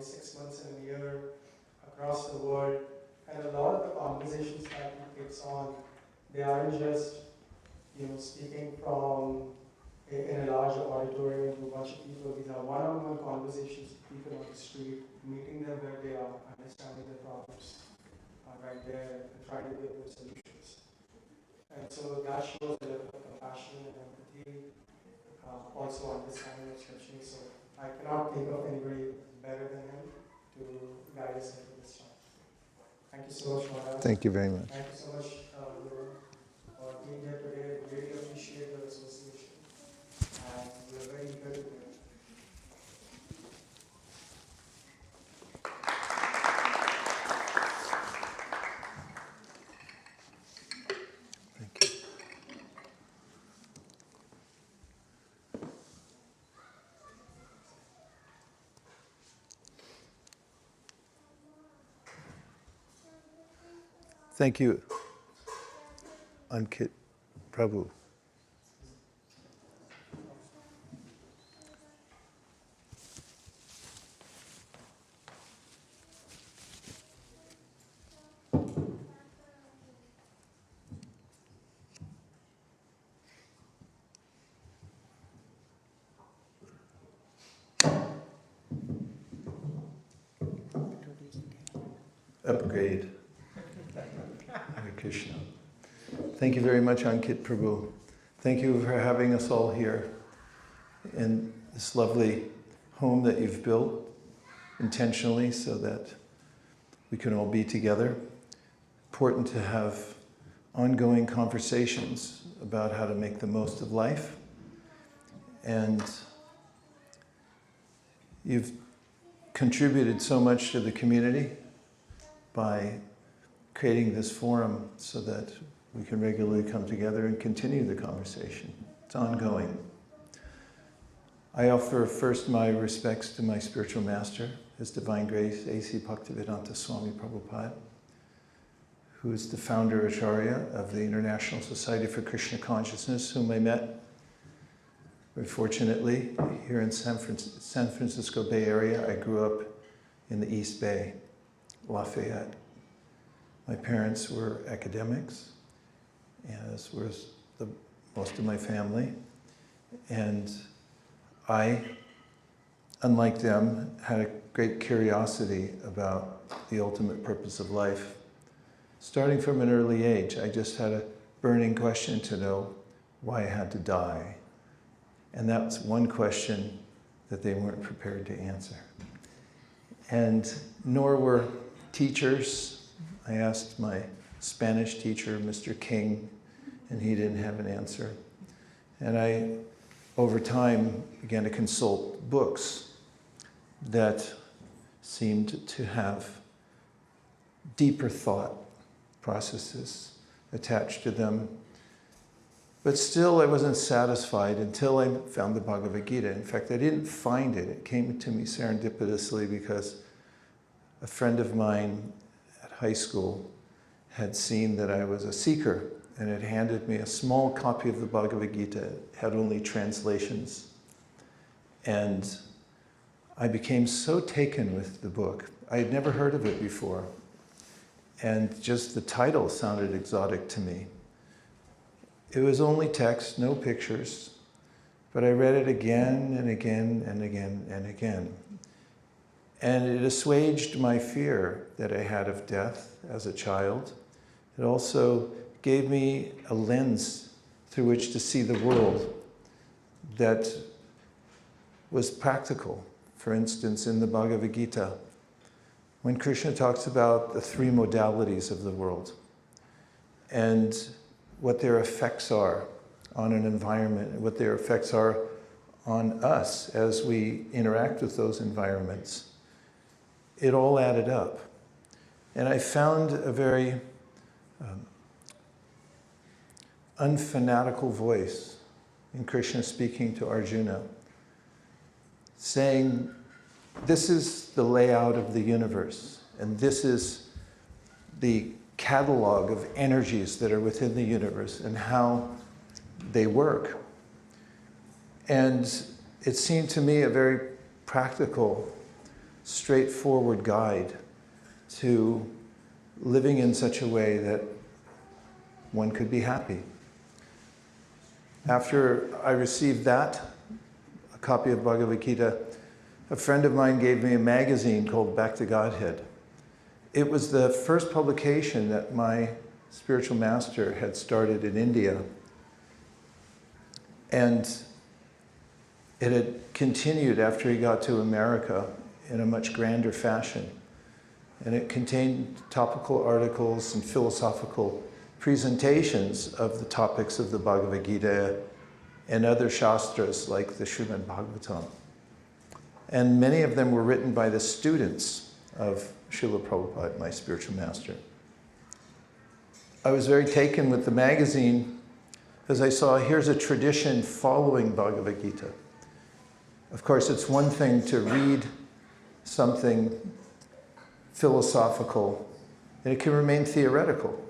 6 months and a year across the world. And a lot of the conversations that he takes on, they aren't just, speaking from in a large auditorium to a bunch of people. These are one-on-one conversations with people on the street, meeting them where they are, understanding their problems right there, and trying to give them solutions. And so that shows a level of compassion and empathy, also understanding of scripture. So I cannot think of anybody better than him to guide us into this time. Thank you so much, Maharaj. Thank you very much. Thank you so much, Guru, for being here today. Really appreciate your association. And we're very eager to do it. Thank you. Thank you, Ankit Prabhu. Upgrade. Hare Krishna. Thank you very much, Ankit Prabhu. Thank you for having us all here in this lovely home that you've built intentionally so that we can all be together. Important to have ongoing conversations about how to make the most of life. And you've contributed so much to the community by creating this forum so that we can regularly come together and continue the conversation. It's ongoing. I offer first my respects to my spiritual master, His Divine Grace, A.C. Bhaktivedanta Swami Prabhupada, who is the founder Acharya of the International Society for Krishna Consciousness, whom I met, very fortunately, here in San Francisco Bay Area. I grew up in the East Bay, Lafayette. My parents were academics, as was most of my family. And I, unlike them, had a great curiosity about the ultimate purpose of life. Starting from an early age, I just had a burning question to know why I had to die. And that's one question that they weren't prepared to answer. And nor were teachers. I asked my Spanish teacher, Mr. King, and he didn't have an answer. And I, over time, began to consult books that seemed to have deeper thought processes attached to them. But still, I wasn't satisfied until I found the Bhagavad Gita. In fact, I didn't find it. It came to me serendipitously because a friend of mine at high school had seen that I was a seeker and had handed me a small copy of the Bhagavad Gita. It had only translations. And I became so taken with the book. I had never heard of it before. And just the title sounded exotic to me. It was only text, no pictures, but I read it again and again and again and again. And it assuaged my fear that I had of death as a child. It also gave me a lens through which to see the world that was practical. For instance, in the Bhagavad Gita, when Krishna talks about the three modalities of the world and what their effects are on an environment, and what their effects are on us as we interact with those environments, it all added up. And I found a very unfanatical voice in Krishna speaking to Arjuna, saying, this is the layout of the universe, and this is the catalog of energies that are within the universe and how they work. And it seemed to me a very practical straightforward guide to living in such a way that one could be happy. After I received that, a copy of Bhagavad Gita, a friend of mine gave me a magazine called Back to Godhead. It was the first publication that my spiritual master had started in India. And it had continued after he got to America in a much grander fashion. And it contained topical articles and philosophical presentations of the topics of the Bhagavad Gita and other shastras like the Srimad Bhagavatam. And many of them were written by the students of Srila Prabhupada, my spiritual master. I was very taken with the magazine as I saw here's a tradition following Bhagavad Gita. Of course, it's one thing to read something philosophical, and it can remain theoretical.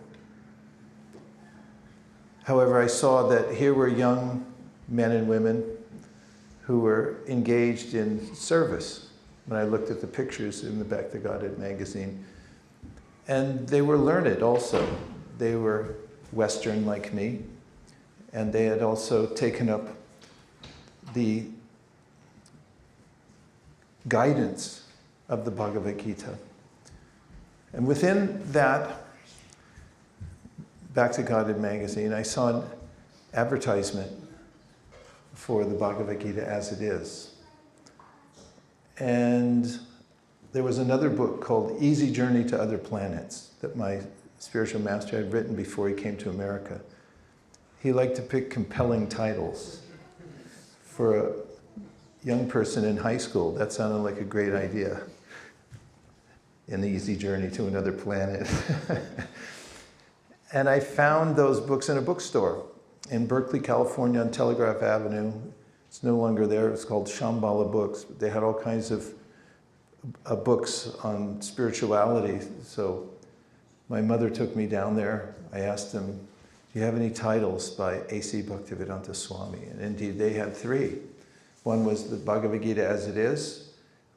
However, I saw that here were young men and women who were engaged in service when I looked at the pictures in the Back to Godhead magazine. And they were learned also. They were Western like me, and they had also taken up the guidance of the Bhagavad Gita. And within that Back to Godhead magazine, I saw an advertisement for the Bhagavad Gita as it is. And there was another book called Easy Journey to Other Planets that my spiritual master had written before he came to America. He liked to pick compelling titles. For a young person in high school, that sounded like a great idea. An easy journey to another planet. And I found those books in a bookstore in Berkeley, California on Telegraph Avenue. It's no longer there. It's called Shambhala Books. They had all kinds of books on spirituality. So my mother took me down there. I asked them, do you have any titles by A.C. Bhaktivedanta Swami? And indeed, they had three. One was the Bhagavad Gita as it is,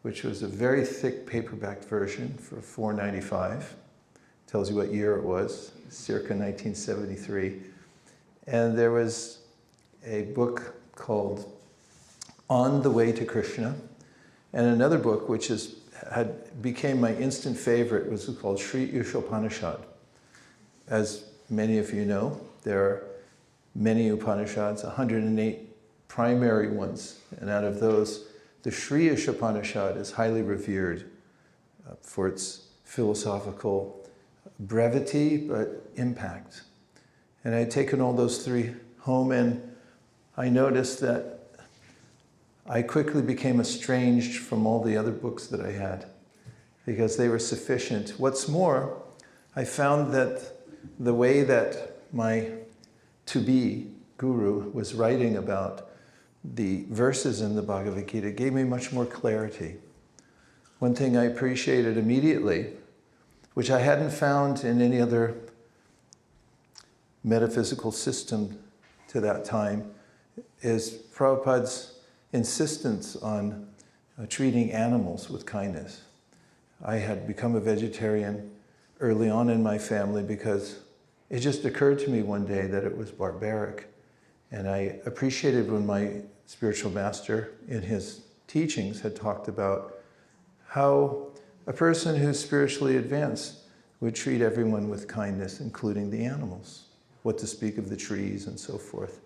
which was a very thick paperback version for $4.95. Tells you what year it was, circa 1973. And there was a book called On the Way to Krishna, and another book which became my instant favorite was called Sri Ishopanishad. As many of you know, there are many Upanishads, 108 primary ones, and out of those, the Sri Ishopanishad is highly revered for its philosophical brevity, but impact. And I had taken all those three home, and I noticed that I quickly became estranged from all the other books that I had because they were sufficient. What's more, I found that the way that my to-be guru was writing about the verses in the Bhagavad Gita gave me much more clarity. One thing I appreciated immediately, which I hadn't found in any other metaphysical system to that time, is Prabhupada's insistence on treating animals with kindness. I had become a vegetarian early on in my family because it just occurred to me one day that it was barbaric. And I appreciated when my spiritual master in his teachings had talked about how a person who's spiritually advanced would treat everyone with kindness, including the animals, what to speak of the trees and so forth.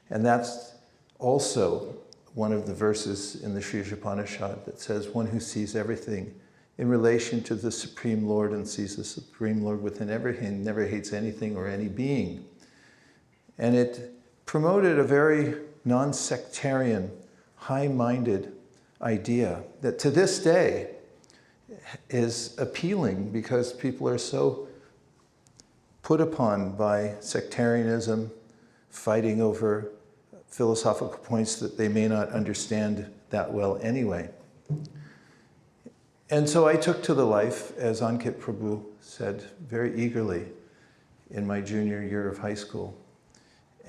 And that's also one of the verses in the Sri Upanishad that says, one who sees everything in relation to the Supreme Lord and sees the Supreme Lord within everything, never hates anything or any being. And it promoted a very non-sectarian, high-minded idea that to this day is appealing because people are so put upon by sectarianism, fighting over philosophical points that they may not understand that well anyway. And so I took to the life, as Ankit Prabhu said very eagerly, in my junior year of high school.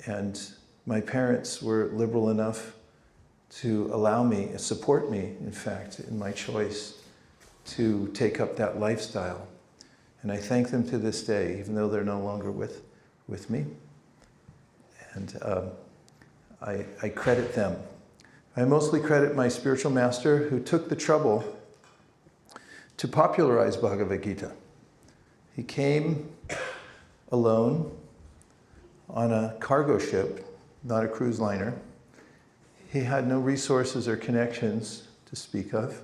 And my parents were liberal enough to allow me, support me, in fact, in my choice to take up that lifestyle. And I thank them to this day, even though they're no longer with me. And I credit them. I mostly credit my spiritual master who took the trouble to popularize Bhagavad Gita. He came alone on a cargo ship, not a cruise liner. He had no resources or connections to speak of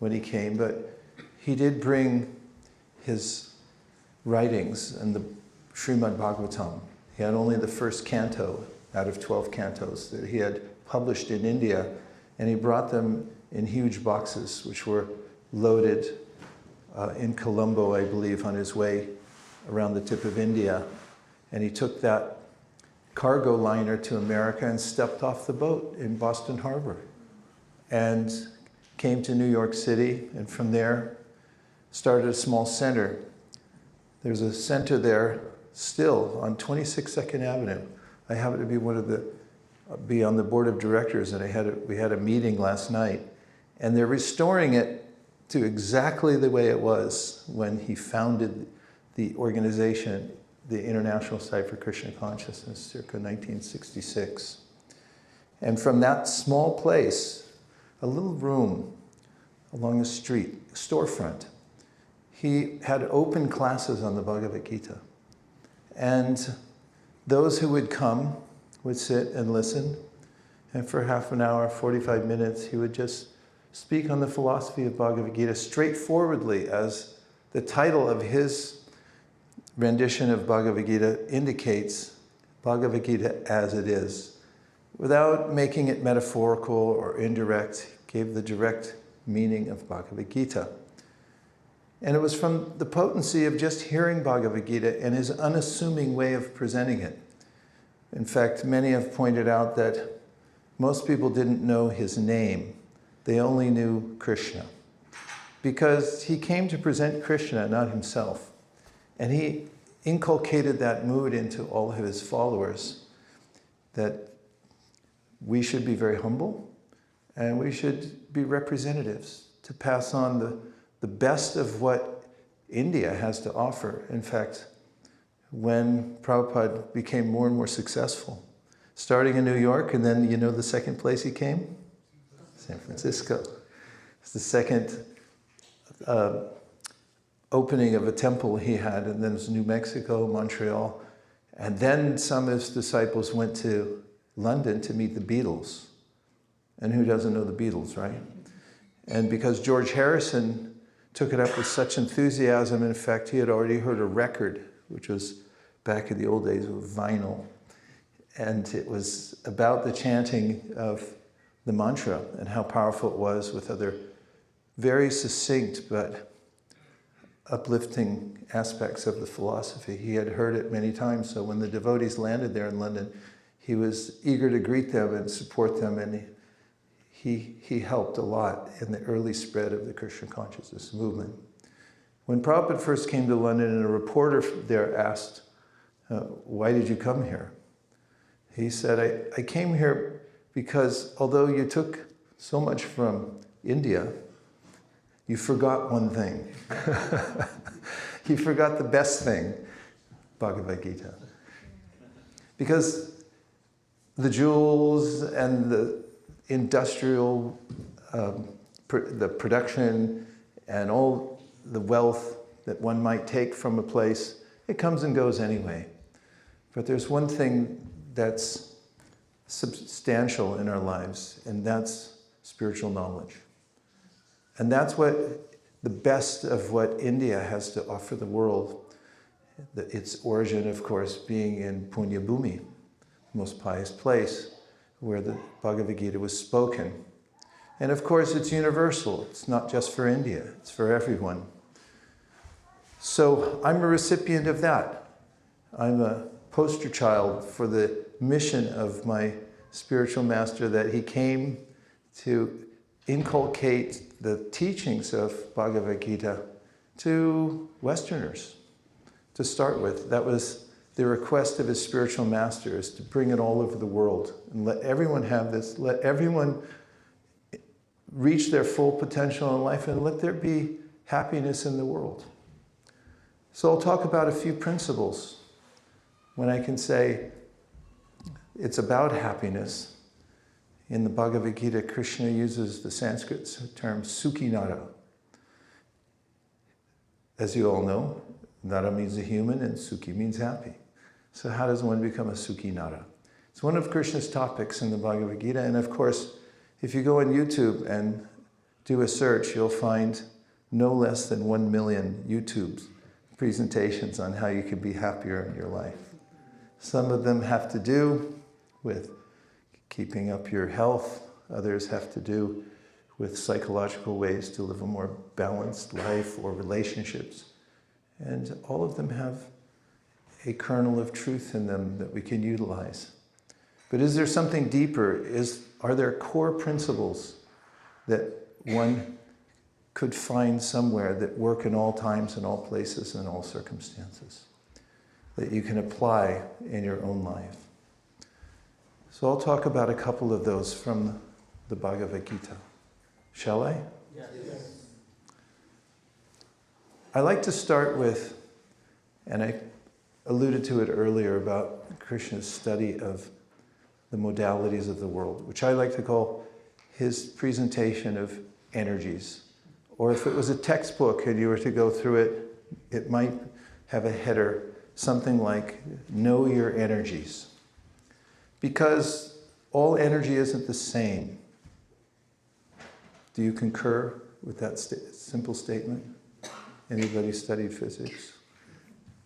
when he came, but he did bring his writings and the Srimad Bhagavatam. He had only the first canto out of 12 cantos that he had published in India, and he brought them in huge boxes, which were loaded in Colombo, I believe, on his way around the tip of India. And he took that cargo liner to America and stepped off the boat in Boston Harbor and came to New York City, and from there started a small center. There's a center there still on 26 2nd Avenue. I happen to be on the board of directors, and we had a meeting last night, and they're restoring it to exactly the way it was when he founded the organization, the International Society for Krishna Consciousness, circa 1966. And from that small place, a little room along the street, storefront, he had open classes on the Bhagavad Gita. And those who would come would sit and listen, and for half an hour, 45 minutes, he would just speak on the philosophy of Bhagavad Gita straightforwardly, as the title of his rendition of Bhagavad Gita indicates, Bhagavad Gita as it is, without making it metaphorical or indirect. Gave the direct meaning of Bhagavad Gita. And it was from the potency of just hearing Bhagavad Gita and his unassuming way of presenting it. In fact, many have pointed out that most people didn't know his name. They only knew Krishna, because he came to present Krishna, not himself. And he inculcated that mood into all of his followers, that we should be very humble and we should be representatives to pass on the best of what India has to offer. In fact, when Prabhupada became more and more successful, starting in New York, and then the second place he came? San Francisco. It's the second opening of a temple he had, and then it was New Mexico, Montreal. And then some of his disciples went to London to meet the Beatles. And who doesn't know the Beatles, right? And because George Harrison took it up with such enthusiasm, in fact, he had already heard a record, which was back in the old days with vinyl. And it was about the chanting of the mantra and how powerful it was, with other very succinct but uplifting aspects of the philosophy. He had heard it many times, so when the devotees landed there in London, he was eager to greet them and support them, and he helped a lot in the early spread of the Krishna consciousness movement. When Prabhupada first came to London, and a reporter there asked, why did you come here? He said, I came here because although you took so much from India, you forgot one thing. You forgot the best thing, Bhagavad Gita. Because the jewels and the industrial, the production and all the wealth that one might take from a place, it comes and goes anyway. But there's one thing that's substantial in our lives, and that's spiritual knowledge. And that's what the best of what India has to offer the world. Its origin, of course, being in Punya Bhumi, most pious place, where the Bhagavad Gita was spoken. And of course, it's universal. It's not just for India, it's for everyone. So I'm a recipient of that. I'm a poster child for the mission of my spiritual master, that he came to inculcate the teachings of Bhagavad Gita to Westerners to start with. That was the request of his spiritual master, is to bring it all over the world and let everyone have this, let everyone reach their full potential in life, and let there be happiness in the world. So I'll talk about a few principles when I can say it's about happiness. In the Bhagavad Gita, Krishna uses the Sanskrit term sukhinara. As you all know, Nara means a human and Sukhi means happy. So how does one become a Sukhinara? It's one of Krishna's topics in the Bhagavad Gita, and of course, if you go on YouTube and do a search, you'll find no less than 1 million YouTube presentations on how you can be happier in your life. Some of them have to do with keeping up your health. Others have to do with psychological ways to live a more balanced life or relationships. And all of them have a kernel of truth in them that we can utilize. But is there something deeper? Are there core principles that one could find somewhere that work in all times, in all places, in all circumstances, that you can apply in your own life? So I'll talk about a couple of those from the Bhagavad Gita. Shall I? Yes. I like to start with, and I alluded to it earlier about Krishna's study of the modalities of the world, which I like to call his presentation of energies. Or if it was a textbook and you were to go through it, it might have a header, something like, Know Your Energies. Because all energy isn't the same. Do you concur with that simple statement? Anybody studied physics?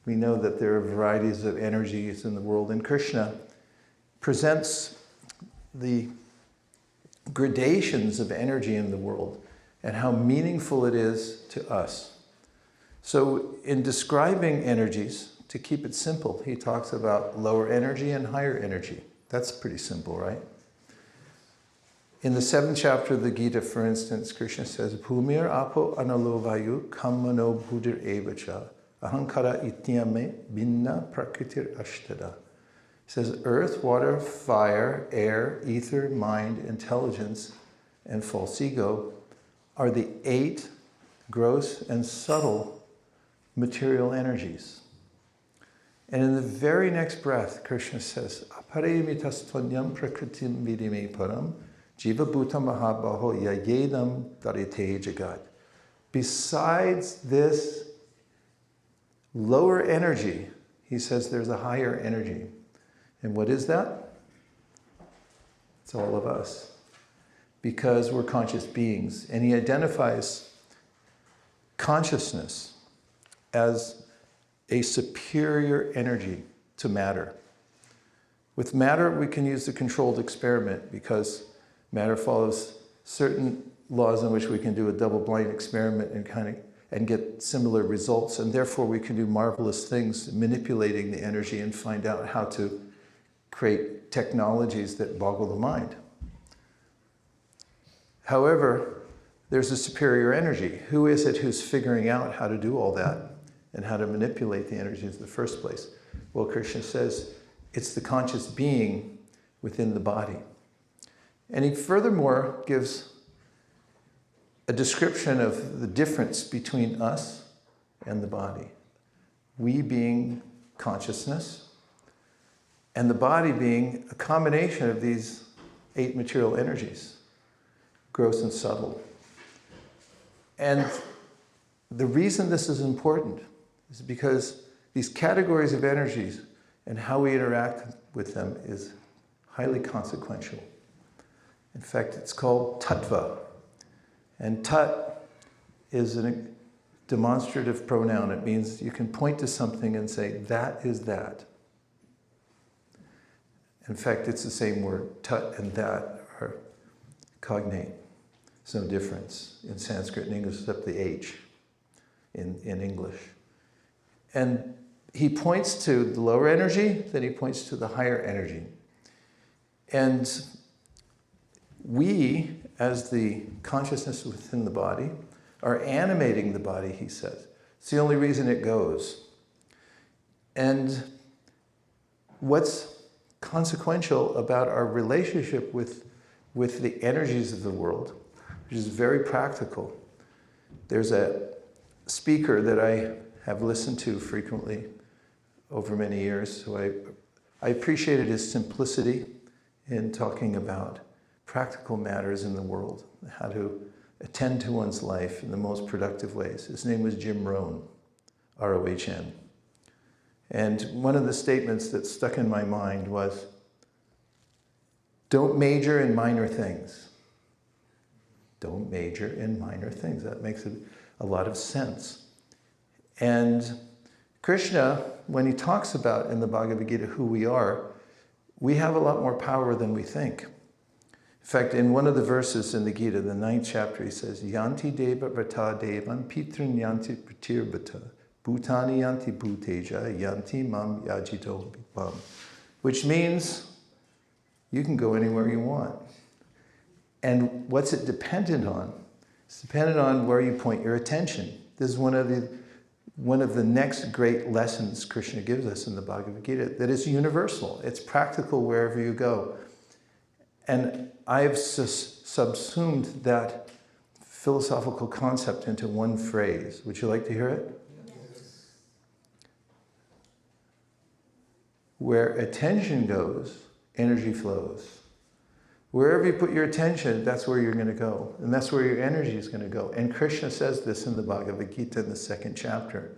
We know that there are varieties of energies in the world, and Krishna presents the gradations of energy in the world and how meaningful it is to us. So in describing energies, to keep it simple, he talks about lower energy and higher energy. That's pretty simple, right? In the 7th chapter of the Gita, for instance, Krishna says, Bhumir apo analo vayu kammano bhudir evacha ahankara ityame binna prakritir ashtada. He says, earth, water, fire, air, ether, mind, intelligence, and false ego are the 8 gross and subtle material energies. And in the very next breath, Krishna says, Aparemitastvanyam prakritim vidime param jiva bhuta mahabaho yayedam darite jagat. Besides this lower energy, he says there's a higher energy. And what is that? It's all of us. Because we're conscious beings. And he identifies consciousness as a superior energy to matter. With matter, we can use the controlled experiment because matter follows certain laws in which we can do a double-blind experiment and get similar results, and therefore we can do marvelous things manipulating the energy and find out how to create technologies that boggle the mind. However, there's a superior energy. Who is it who's figuring out how to do all that and how to manipulate the energies in the first place? Well, Krishna says it's the conscious being within the body. And he furthermore gives a description of the difference between us and the body. We being consciousness, and the body being a combination of these 8 material energies, gross and subtle. And the reason this is important is because these categories of energies and how we interact with them is highly consequential. In fact, it's called tattva. And tat is a demonstrative pronoun. It means you can point to something and say, that is that. In fact, it's the same word. Tat and that are cognate. There's no difference in Sanskrit and English except the H in English. And he points to the lower energy, then he points to the higher energy. And we, as the consciousness within the body, are animating the body, he says. It's the only reason it goes. And what's consequential about our relationship with the energies of the world, which is very practical. There's a speaker that I have listened to frequently over many years. So I appreciated his simplicity in talking about practical matters in the world, how to attend to one's life in the most productive ways. His name was Jim Rohn, R-O-H-N. And one of the statements that stuck in my mind was, don't major in minor things. Don't major in minor things. That makes a lot of sense. And Krishna, when he talks about in the Bhagavad Gita who we are, we have a lot more power than we think. In fact, in one of the verses in the Gita, the 9th chapter, he says, Yanti deva vrata devan pitrin yanti pratirbhata bhutani yanti bhuteja yanti mam yajito bam. Which means you can go anywhere you want. And what's it dependent on? It's dependent on where you point your attention. This is one of the next great lessons Krishna gives us in the Bhagavad Gita, that is universal. It's practical wherever you go. And I've subsumed that philosophical concept into one phrase. Would you like to hear it? Yes. Where attention goes, energy flows. Wherever you put your attention, that's where you're going to go. And that's where your energy is going to go. And Krishna says this in the Bhagavad Gita in the 2nd chapter.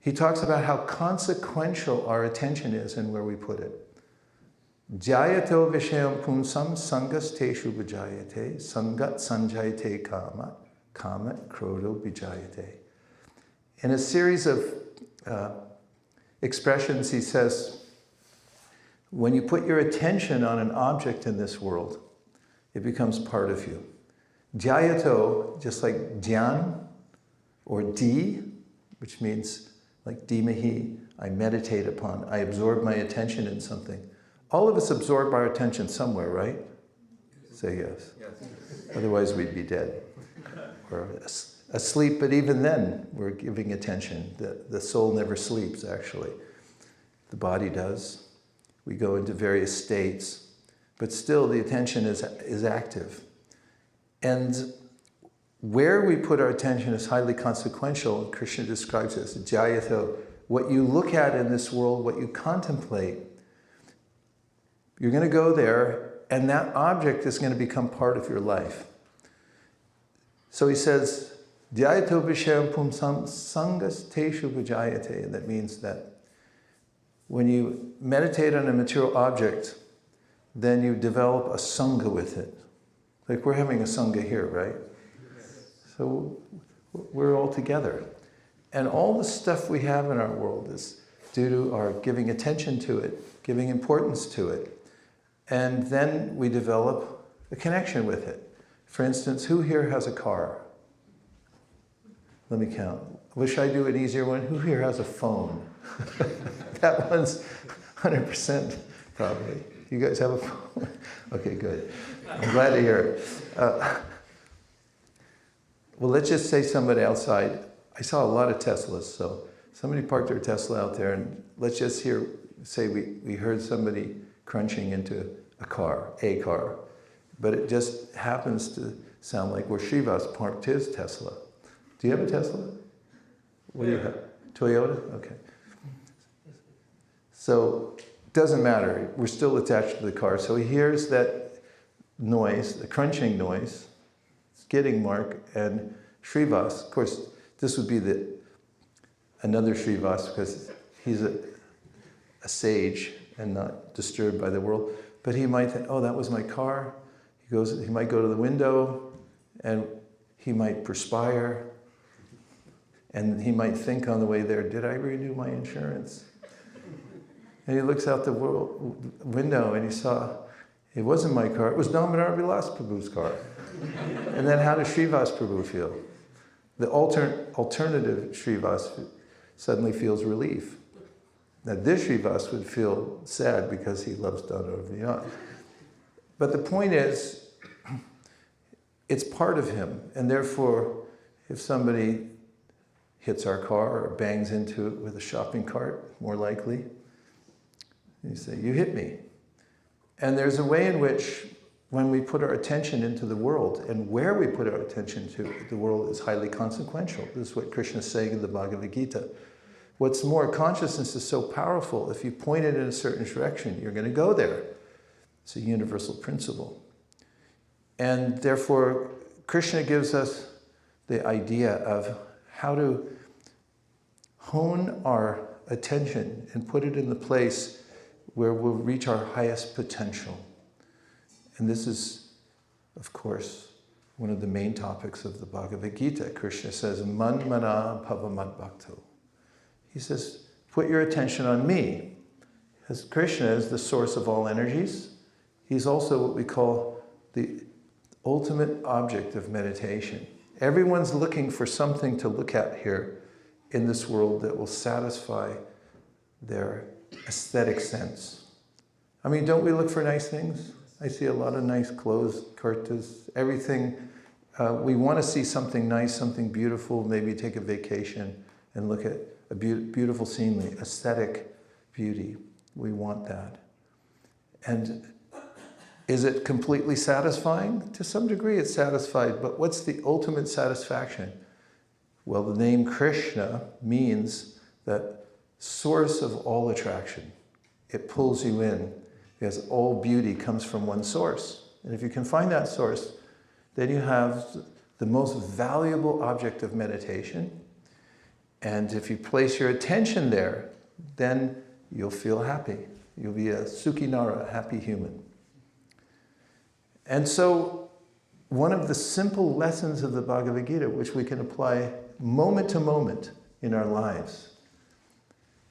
He talks about how consequential our attention is and where we put it. Jayato vishayam punsam sangas teshu vijayate, sangat sanjayate kama, kama krodo vijayate. In a series of expressions, he says, when you put your attention on an object in this world, it becomes part of you. Jayato, just like dhyan or di, which means like dhimahi, I meditate upon, I absorb my attention in something. All of us absorb our attention somewhere, right? Say yes. Yes. Otherwise we'd be dead or asleep, but even then we're giving attention. The soul never sleeps, actually. The body does. We go into various states, but still the attention is active. And where we put our attention is highly consequential. Krishna describes it as jayato. What you look at in this world, what you contemplate, you're going to go there, and that object is going to become part of your life. So he says, Dhyayato vishayam pumsam sangas teshu vijayate. And that means that when you meditate on a material object, then you develop a sangha with it. Like we're having a sangha here, right? Yes. So we're all together. And all the stuff we have in our world is due to our giving attention to it, giving importance to it. And then we develop a connection with it. For instance, who here has a car? Let me count. Wish I do an easier one. Who here has a phone? That one's 100% probably. You guys have a phone? Okay, good. I'm glad to hear it. Well, let's just say somebody outside. I saw a lot of Teslas, so somebody parked their Tesla out there, and let's just say we heard somebody crunching into a car, but it just happens to sound like where Srivas parked his Tesla. Do you have a Tesla? What do you have? Toyota? Okay. So it doesn't matter. We're still attached to the car. So he hears that noise, the crunching noise. It's getting Mark and Srivas. Of course, this would be another Srivas because he's a sage and not disturbed by the world. But he might think, oh, that was my car. He might go to the window and he might perspire. And he might think on the way there, did I renew my insurance? And he looks out the window and he saw, it wasn't my car, it was Damodar Vilas Prabhu's car. And then how does Srivas Prabhu feel? The alternative Srivas suddenly feels relief. Now this Srivas would feel sad because he loves Damodar Vilas. But the point is, it's part of him. And therefore, if somebody hits our car or bangs into it with a shopping cart, more likely, you say, you hit me. And there's a way in which when we put our attention into the world, and where we put our attention to the world is highly consequential. This is what Krishna is saying in the Bhagavad Gita. What's more, consciousness is so powerful, if you point it in a certain direction, you're going to go there. It's a universal principle. And therefore, Krishna gives us the idea of how to hone our attention and put it in the place where we'll reach our highest potential. And this is, of course, one of the main topics of the Bhagavad Gita. Krishna says, Man mana bhava mad bhakto. He says, put your attention on me. Because Krishna is the source of all energies. He's also what we call the ultimate object of meditation. Everyone's looking for something to look at here in this world that will satisfy their aesthetic sense. I mean, don't we look for nice things? I see a lot of nice clothes, kurtas, everything. We want to see something nice, something beautiful, maybe take a vacation and look at a beautiful scenery, aesthetic beauty. We want that. And is it completely satisfying? To some degree it's satisfied, but what's the ultimate satisfaction? Well, the name Krishna means that source of all attraction. It pulls you in because all beauty comes from one source. And if you can find that source, then you have the most valuable object of meditation. And if you place your attention there, then you'll feel happy. You'll be a sukhinara, a happy human. And so, one of the simple lessons of the Bhagavad Gita, which we can apply moment to moment in our lives,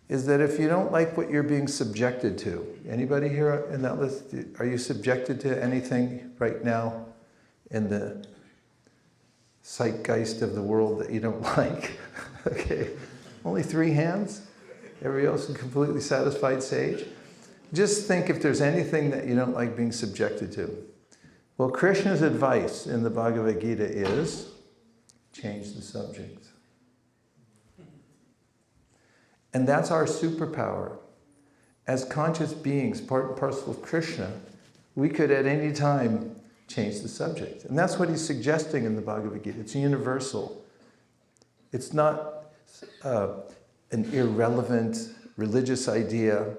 is that if you don't like what you're being subjected to, anybody here in that list, are you subjected to anything right now in the zeitgeist of the world that you don't like? Okay, only 3 hands? Everybody else is completely satisfied sage? Just think if there's anything that you don't like being subjected to. Well, Krishna's advice in the Bhagavad Gita is, change the subject. And that's our superpower. As conscious beings, part and parcel of Krishna, we could at any time change the subject. And that's what he's suggesting in the Bhagavad Gita. It's universal. It's not an irrelevant religious idea.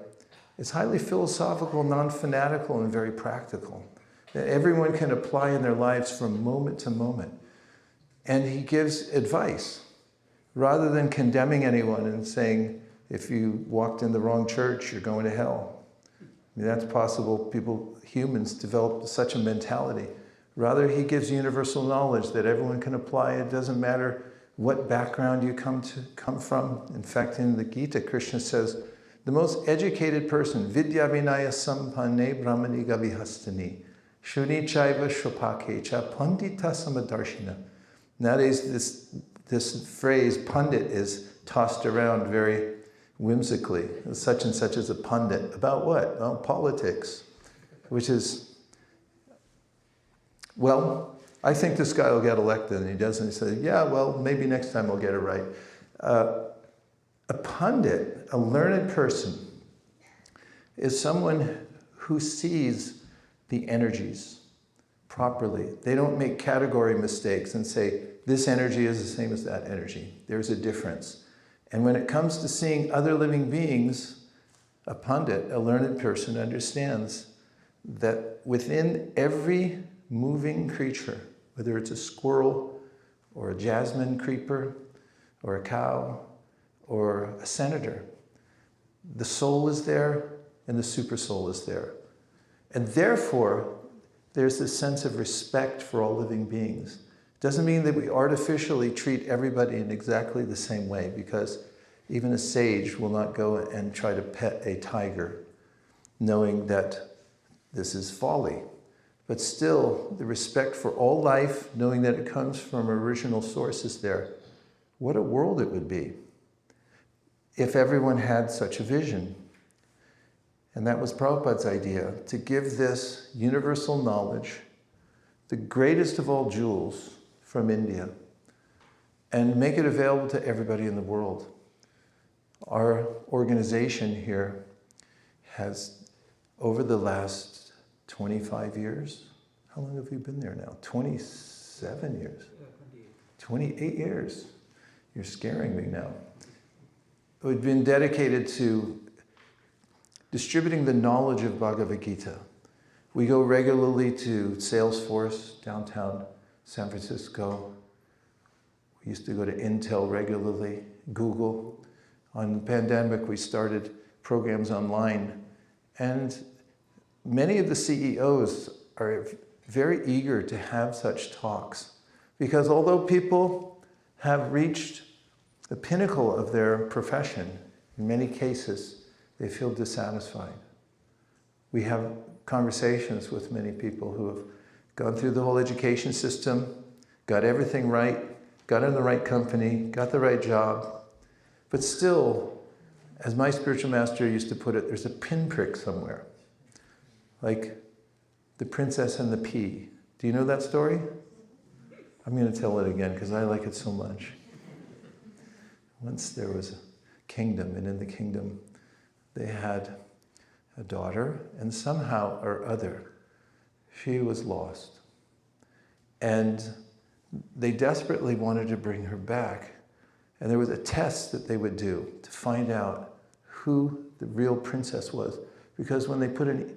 It's highly philosophical, non-fanatical, and very practical. That everyone can apply in their lives from moment to moment. And he gives advice. Rather than condemning anyone and saying, if you walked in the wrong church, you're going to hell. I mean, that's possible. Humans develop such a mentality. Rather, he gives universal knowledge that everyone can apply. It doesn't matter what background you come from. In fact, in the Gita, Krishna says, the most educated person, vidya vinaya sampanne brahmani gavihastani, shuni chaiva shopake cha pandita samadarshina. Nowadays, this phrase, pundit, is tossed around very whimsically. Such and such is a pundit. About what? Well, politics. Which is, well, I think this guy will get elected. And he doesn't. He says, yeah, well, maybe next time I'll get it right. A pundit, a learned person, is someone who sees the energies properly. They don't make category mistakes and say, this energy is the same as that energy. There's a difference. And when it comes to seeing other living beings, a pundit, a learned person, understands that within every moving creature, whether it's a squirrel or a jasmine creeper or a cow or a senator, the soul is there and the supersoul is there. And therefore, there's this sense of respect for all living beings. Doesn't mean that we artificially treat everybody in exactly the same way, because even a sage will not go and try to pet a tiger, knowing that this is folly. But still, the respect for all life, knowing that it comes from original source, is there. What a world it would be if everyone had such a vision. And that was Prabhupada's idea, to give this universal knowledge, the greatest of all jewels from India, and make it available to everybody in the world. Our organization here has, over the last 25 years, how long have you been there now? 27 years? 28 years. You're scaring me now. We've been dedicated to distributing the knowledge of Bhagavad Gita. We go regularly to Salesforce, downtown San Francisco. We used to go to Intel regularly, Google. On the pandemic, we started programs online. And many of the CEOs are very eager to have such talks, because although people have reached the pinnacle of their profession, in many cases, they feel dissatisfied. We have conversations with many people who have gone through the whole education system, got everything right, got in the right company, got the right job, but still, as my spiritual master used to put it, there's a pinprick somewhere. Like the princess and the pea. Do you know that story? I'm going to tell it again because I like it so much. Once there was a kingdom, and in the kingdom they had a daughter, and somehow or other she was lost. And they desperately wanted to bring her back. And there was a test that they would do to find out who the real princess was. Because when they put an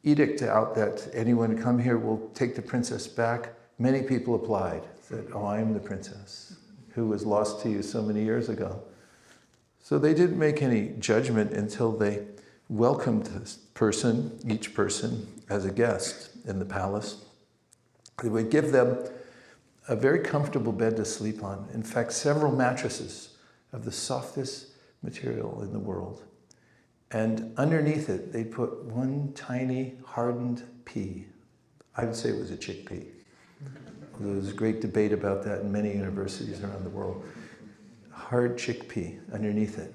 edict out that anyone who come here will take the princess back, many people applied. Said, oh, I am the princess who was lost to you so many years ago. So they didn't make any judgment until they welcomed this person, each person, as a guest in the palace. They would give them a very comfortable bed to sleep on. In fact, several mattresses of the softest material in the world. And underneath it, they'd put one tiny hardened pea. I would say it was a chickpea. There was a great debate about that in many universities around the world. Hard chickpea underneath it.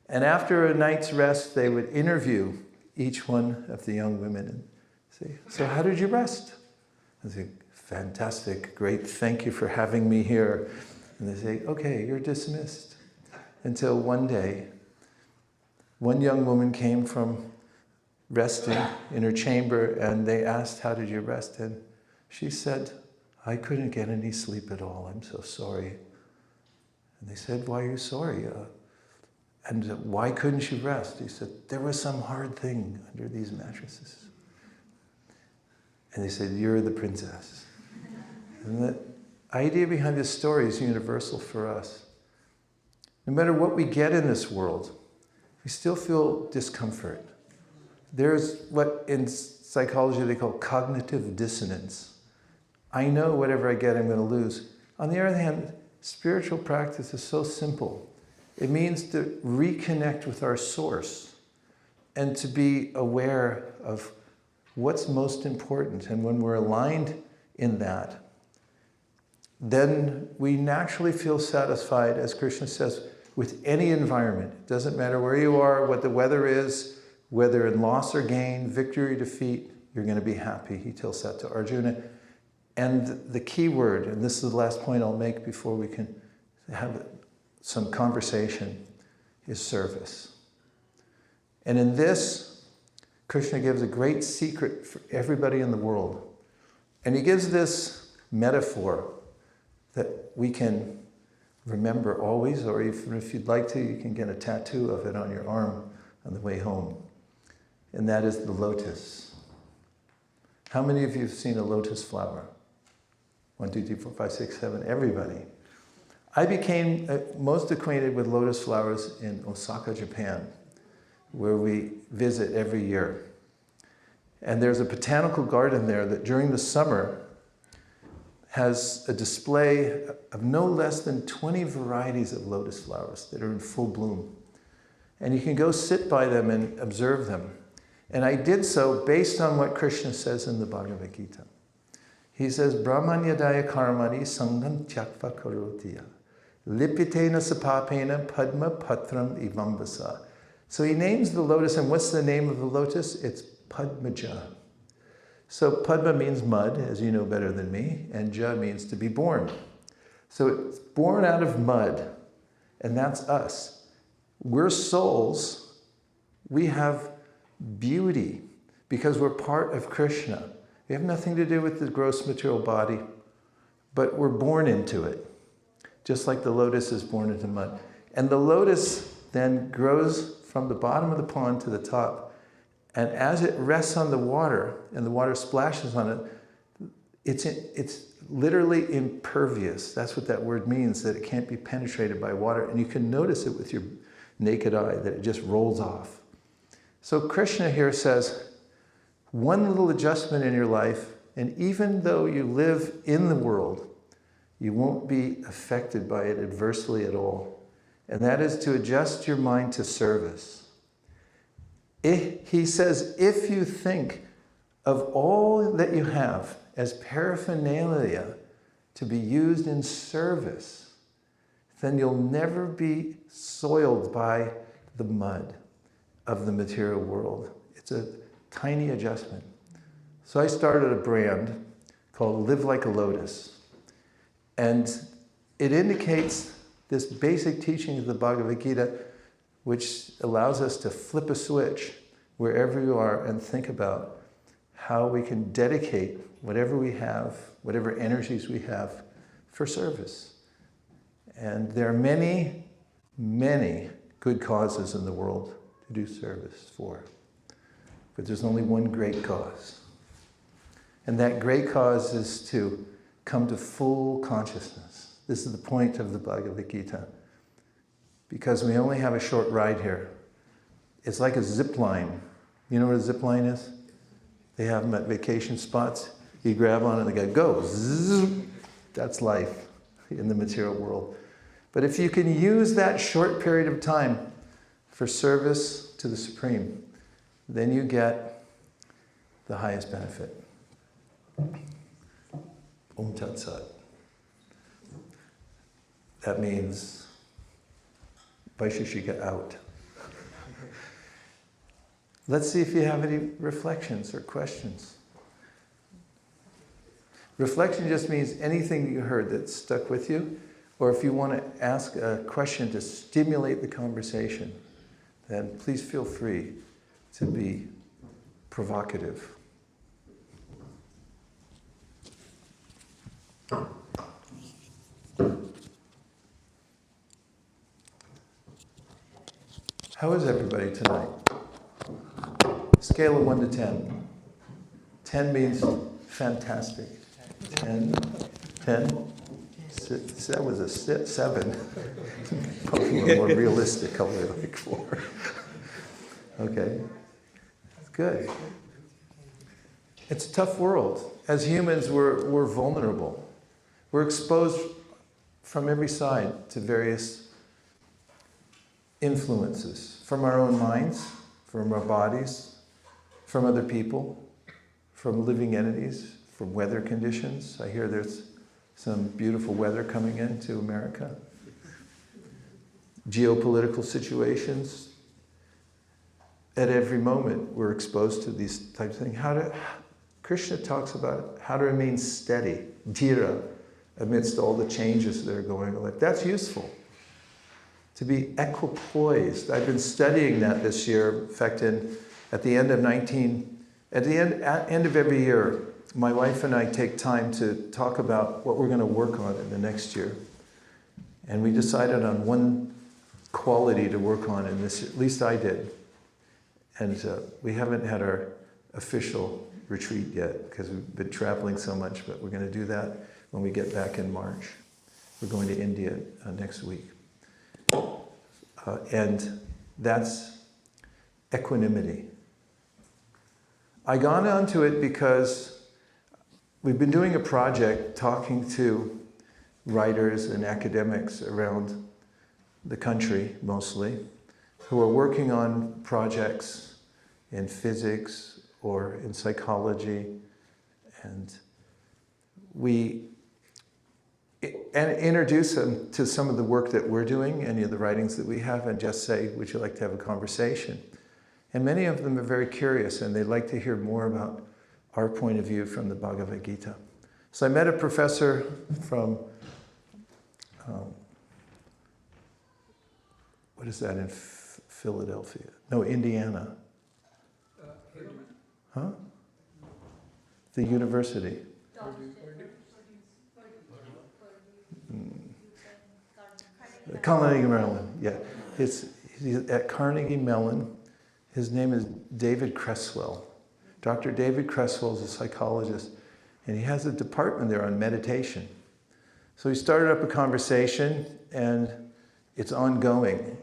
And after a night's rest, they would interview each one of the young women and say, so how did you rest? And they say, fantastic, great, thank you for having me here. And they say, okay, you're dismissed. Until one day, one young woman came from resting in her chamber, and they asked, how did you rest? And she said, I couldn't get any sleep at all, I'm so sorry. And they said, why are you sorry? And why couldn't you rest? He said, there was some hard thing under these mattresses. And they said, you're the princess. And the idea behind this story is universal for us. No matter what we get in this world, we still feel discomfort. There's what in psychology they call cognitive dissonance. I know whatever I get, I'm going to lose. On the other hand, spiritual practice is so simple. It means to reconnect with our source and to be aware of what's most important. And when we're aligned in that, then we naturally feel satisfied, as Krishna says, with any environment. It doesn't matter where you are, what the weather is, whether in loss or gain, victory or defeat, you're going to be happy. He tells that to Arjuna. And the key word, and this is the last point I'll make before we can have some conversation, is service. And in this, Krishna gives a great secret for everybody in the world. And he gives this metaphor that we can remember always, or even if you'd like to, you can get a tattoo of it on your arm on the way home. And that is the lotus. How many of you have seen a lotus flower? 1, 2, 3, 4, 5, 6, 7, everybody. I became most acquainted with lotus flowers in Osaka, Japan, where we visit every year. And there's a botanical garden there that during the summer has a display of no less than 20 varieties of lotus flowers that are in full bloom. And you can go sit by them and observe them. And I did so based on what Krishna says in the Bhagavad Gita. He says, Brahmanyadaya karmani sangam tyakva karotiya. Lipitena sapapena padma patram ivambasa. So he names the lotus, and what's the name of the lotus? It's Padmaja. So Padma means mud, as you know better than me, and Ja means to be born. So it's born out of mud, and that's us. We're souls. We have beauty because we're part of Krishna. We have nothing to do with the gross material body, but we're born into it, just like the lotus is born into mud. And the lotus then grows from the bottom of the pond to the top. And as it rests on the water, and the water splashes on it, it's literally impervious. That's what that word means, that it can't be penetrated by water. And you can notice it with your naked eye, that it just rolls off. So Krishna here says, one little adjustment in your life, and even though you live in the world, you won't be affected by it adversely at all. And that is to adjust your mind to service. He says, if you think of all that you have as paraphernalia to be used in service, then you'll never be soiled by the mud of the material world. It's a tiny adjustment. So I started a brand called Live Like a Lotus. And it indicates this basic teaching of the Bhagavad Gita, which allows us to flip a switch wherever you are and think about how we can dedicate whatever we have, whatever energies we have, for service. And there are many, many good causes in the world to do service for. But there's only one great cause. And that great cause is to come to full consciousness. This is the point of the Bhagavad Gita. Because we only have a short ride here. It's like a zip line. You know what a zip line is? They have them at vacation spots. You grab on it and they go, zzz. That's life in the material world. But if you can use that short period of time for service to the Supreme, then you get the highest benefit. Om Tat Sat. That means Vaisesika out. Let's see if you have any reflections or questions. Reflection just means anything you heard that stuck with you, or if you want to ask a question to stimulate the conversation, then please feel free to be provocative. How is everybody tonight? Scale of 1 to 10. 10 means fantastic. 10. That was a 7. Probably more realistic, probably like 4. Okay. Good. It's a tough world. As humans, we're vulnerable. We're exposed from every side to various influences, from our own minds, from our bodies, from other people, from living entities, from weather conditions. I hear there's some beautiful weather coming into America. Geopolitical situations. At every moment, we're exposed to these types of things. Krishna talks about how to remain steady, dhira, amidst all the changes that are going on. That's useful. To be equipoised. I've been studying that this year. In fact, at the end of every year, my wife and I take time to talk about what we're going to work on in the next year. And we decided on one quality to work on in this year. At least I did. And we haven't had our official retreat yet because we've been traveling so much, but we're going to do that when we get back in March. We're going to India next week. And that's equanimity. I got onto it because we've been doing a project talking to writers and academics around the country, mostly, who are working on projects in physics or in psychology. And we introduce them to some of the work that we're doing, any of the writings that we have, and just say, would you like to have a conversation? And many of them are very curious, and they'd like to hear more about our point of view from the Bhagavad Gita. So I met a professor from, what is that in Philadelphia? No, Indiana. Huh? The university. Carnegie Mellon, yeah. He's at Carnegie Mellon. His name is David Cresswell. Dr. David Cresswell is a psychologist, and he has a department there on meditation. So he started up a conversation, and it's ongoing.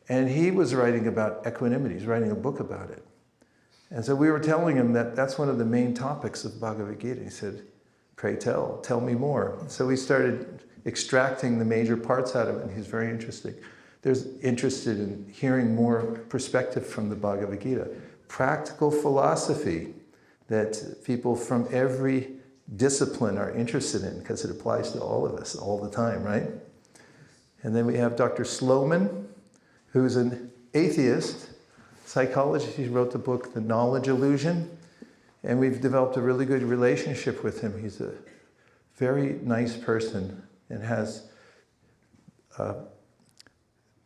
And he was writing about equanimity. He's writing a book about it. And so we were telling him that that's one of the main topics of Bhagavad Gita. He said, pray tell me more. So we started extracting the major parts out of it, and he's very interested in hearing more perspective from the Bhagavad Gita. Practical philosophy that people from every discipline are interested in, because it applies to all of us all the time, right? And then we have Dr. Sloman, who's an atheist psychologist. He wrote the book, The Knowledge Illusion, and we've developed a really good relationship with him. He's a very nice person and has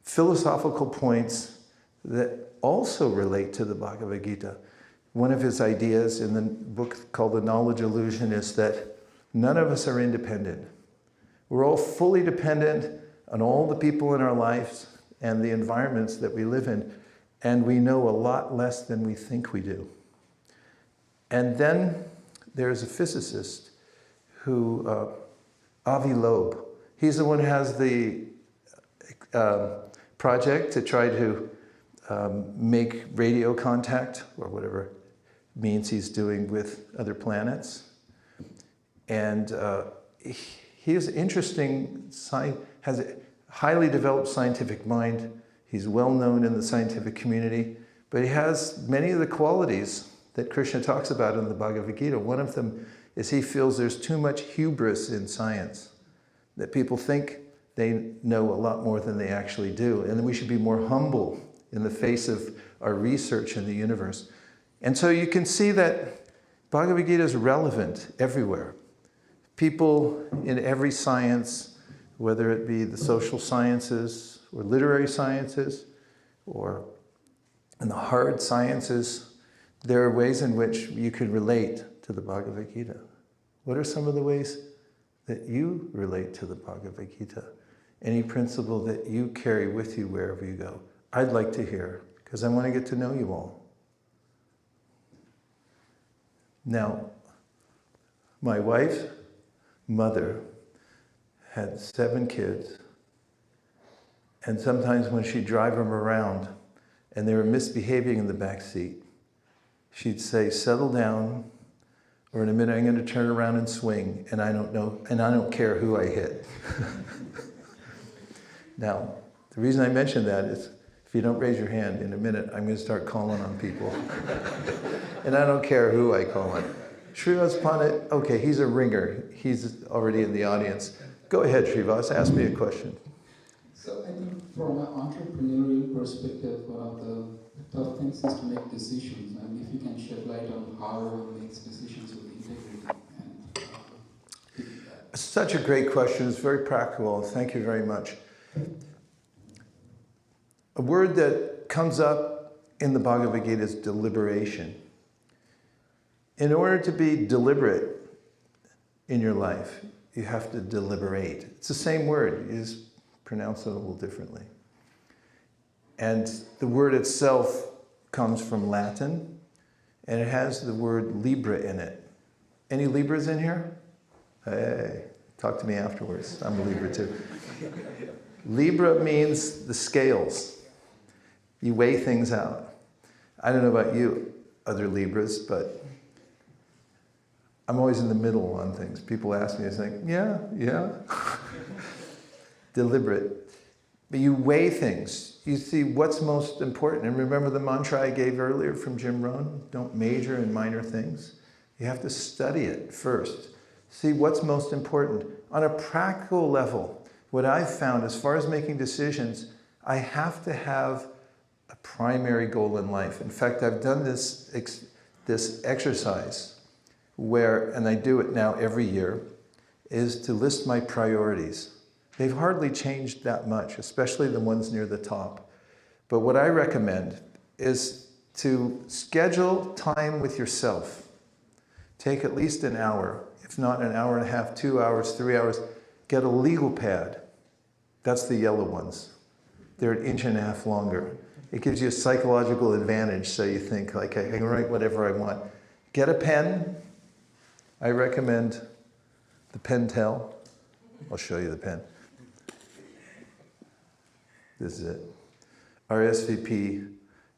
philosophical points that also relate to the Bhagavad Gita. One of his ideas in the book called The Knowledge Illusion is that none of us are independent. We're all fully dependent on all the people in our lives and the environments that we live in, and we know a lot less than we think we do. And then there's a physicist who, Avi Loeb, he's the one who has the project to try to make radio contact, or whatever means he's doing with other planets. And he is interesting, has a highly developed scientific mind. He's well known in the scientific community, but he has many of the qualities that Krishna talks about in the Bhagavad Gita. One of them is he feels there's too much hubris in science, that people think they know a lot more than they actually do, and that we should be more humble in the face of our research in the universe. And so you can see that Bhagavad Gita is relevant everywhere. People in every science, whether it be the social sciences or literary sciences or in the hard sciences, there are ways in which you can relate to the Bhagavad Gita. What are some of the ways that you relate to the Bhagavad Gita? Any principle that you carry with you wherever you go? I'd like to hear, because I want to get to know you all. Now, my wife, mother, had 7 kids, and sometimes when she'd drive them around and they were misbehaving in the back seat, she'd say, settle down, or in a minute I'm going to turn around and swing, and I don't care who I hit. Now, the reason I mention that is, if you don't raise your hand, in a minute I'm going to start calling on people. And I don't care who I call on. Srivas Pandit, okay, he's a ringer. He's already in the audience. Go ahead, Srivas, ask me a question. So I think from an entrepreneurial perspective, one of the tough things is to make decisions. And if you can shed light on how one makes decisions with integrity. Such a great question. It's very practical. Thank you very much. A word that comes up in the Bhagavad Gita is deliberation. In order to be deliberate in your life, you have to deliberate. It's the same word, you just pronounce it a little differently. And the word itself comes from Latin, and it has the word Libra in it. Any Libras in here? Hey, talk to me afterwards. I'm a Libra too. Libra means the scales. You weigh things out. I don't know about you, other Libras, but I'm always in the middle on things. People ask me, I think, yeah. Deliberate. But you weigh things. You see what's most important. And remember the mantra I gave earlier from Jim Rohn? Don't major in minor things. You have to study it first. See what's most important. On a practical level, what I've found as far as making decisions, I have to have a primary goal in life. In fact, I've done this exercise where, and I do it now every year, is to list my priorities. They've hardly changed that much, especially the ones near the top. But what I recommend is to schedule time with yourself, take at least an hour, if not an hour and a half, 2 hours, 3 hours, get a legal pad. That's the yellow ones. They're an inch and a half longer. It gives you a psychological advantage, so you think, like, I can write whatever I want. Get a pen. I recommend the Pentel. I'll show you the pen. This is it. RSVP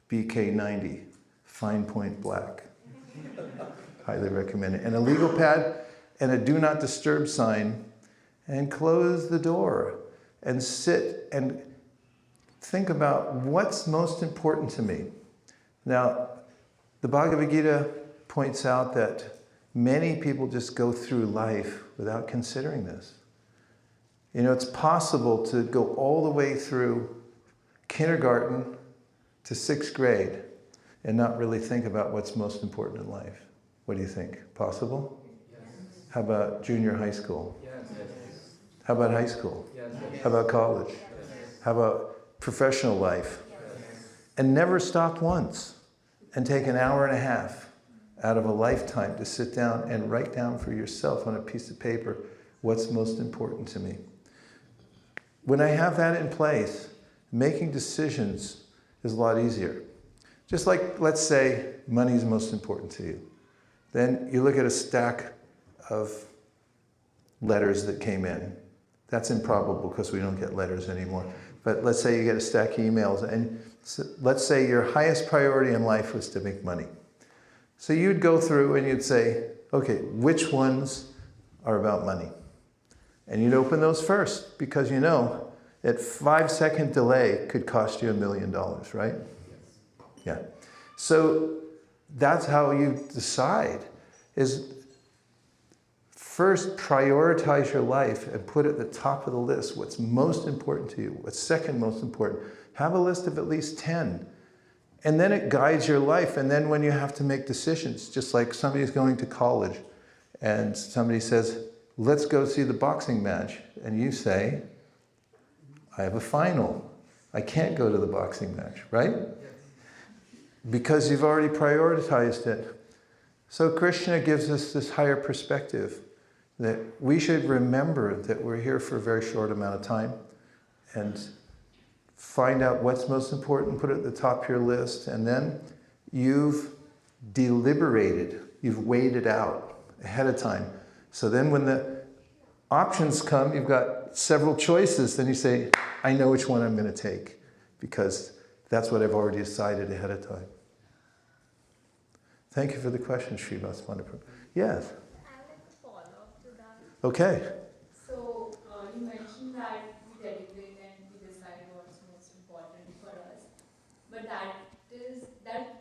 BK90, fine point black. Highly recommend it. And a legal pad and a do not disturb sign, and close the door and sit and think about what's most important to me. Now, the Bhagavad Gita points out that many people just go through life without considering this. You know, it's possible to go all the way through kindergarten to 6th grade and not really think about what's most important in life. What do you think? Possible? Yes. How about junior high school? Yes. How about high school? Yes. How about college? Yes. How about professional life? And never stop once and take an hour and a half out of a lifetime to sit down and write down for yourself on a piece of paper what's most important to me. When I have that in place, making decisions is a lot easier. Just like, let's say, money is most important to you. Then you look at a stack of letters that came in. That's improbable because we don't get letters anymore. But let's say you get a stack of emails, and let's say your highest priority in life was to make money. So you'd go through and you'd say, okay, which ones are about money? And you'd open those first because you know that 5-second delay could cost you $1 million, right? Yeah. So that's how you decide, is first prioritize your life and put at the top of the list what's most important to you, what's second most important. Have a list of at least 10. And then it guides your life. And then when you have to make decisions, just like somebody's going to college and somebody says, let's go see the boxing match. And you say, I have a final. I can't go to the boxing match, right? Because you've already prioritized it. So Krishna gives us this higher perspective that we should remember that we're here for a very short amount of time and find out what's most important, put it at the top of your list, and then you've deliberated, you've weighed it out ahead of time. So then when the options come, you've got several choices, then you say, I know which one I'm going to take because that's what I've already decided ahead of time. Thank you for the question, Srivas Manipur. Yes? I would like to follow up to that. Okay. So, you mentioned that we deliberate and we decide what's most important for us. But that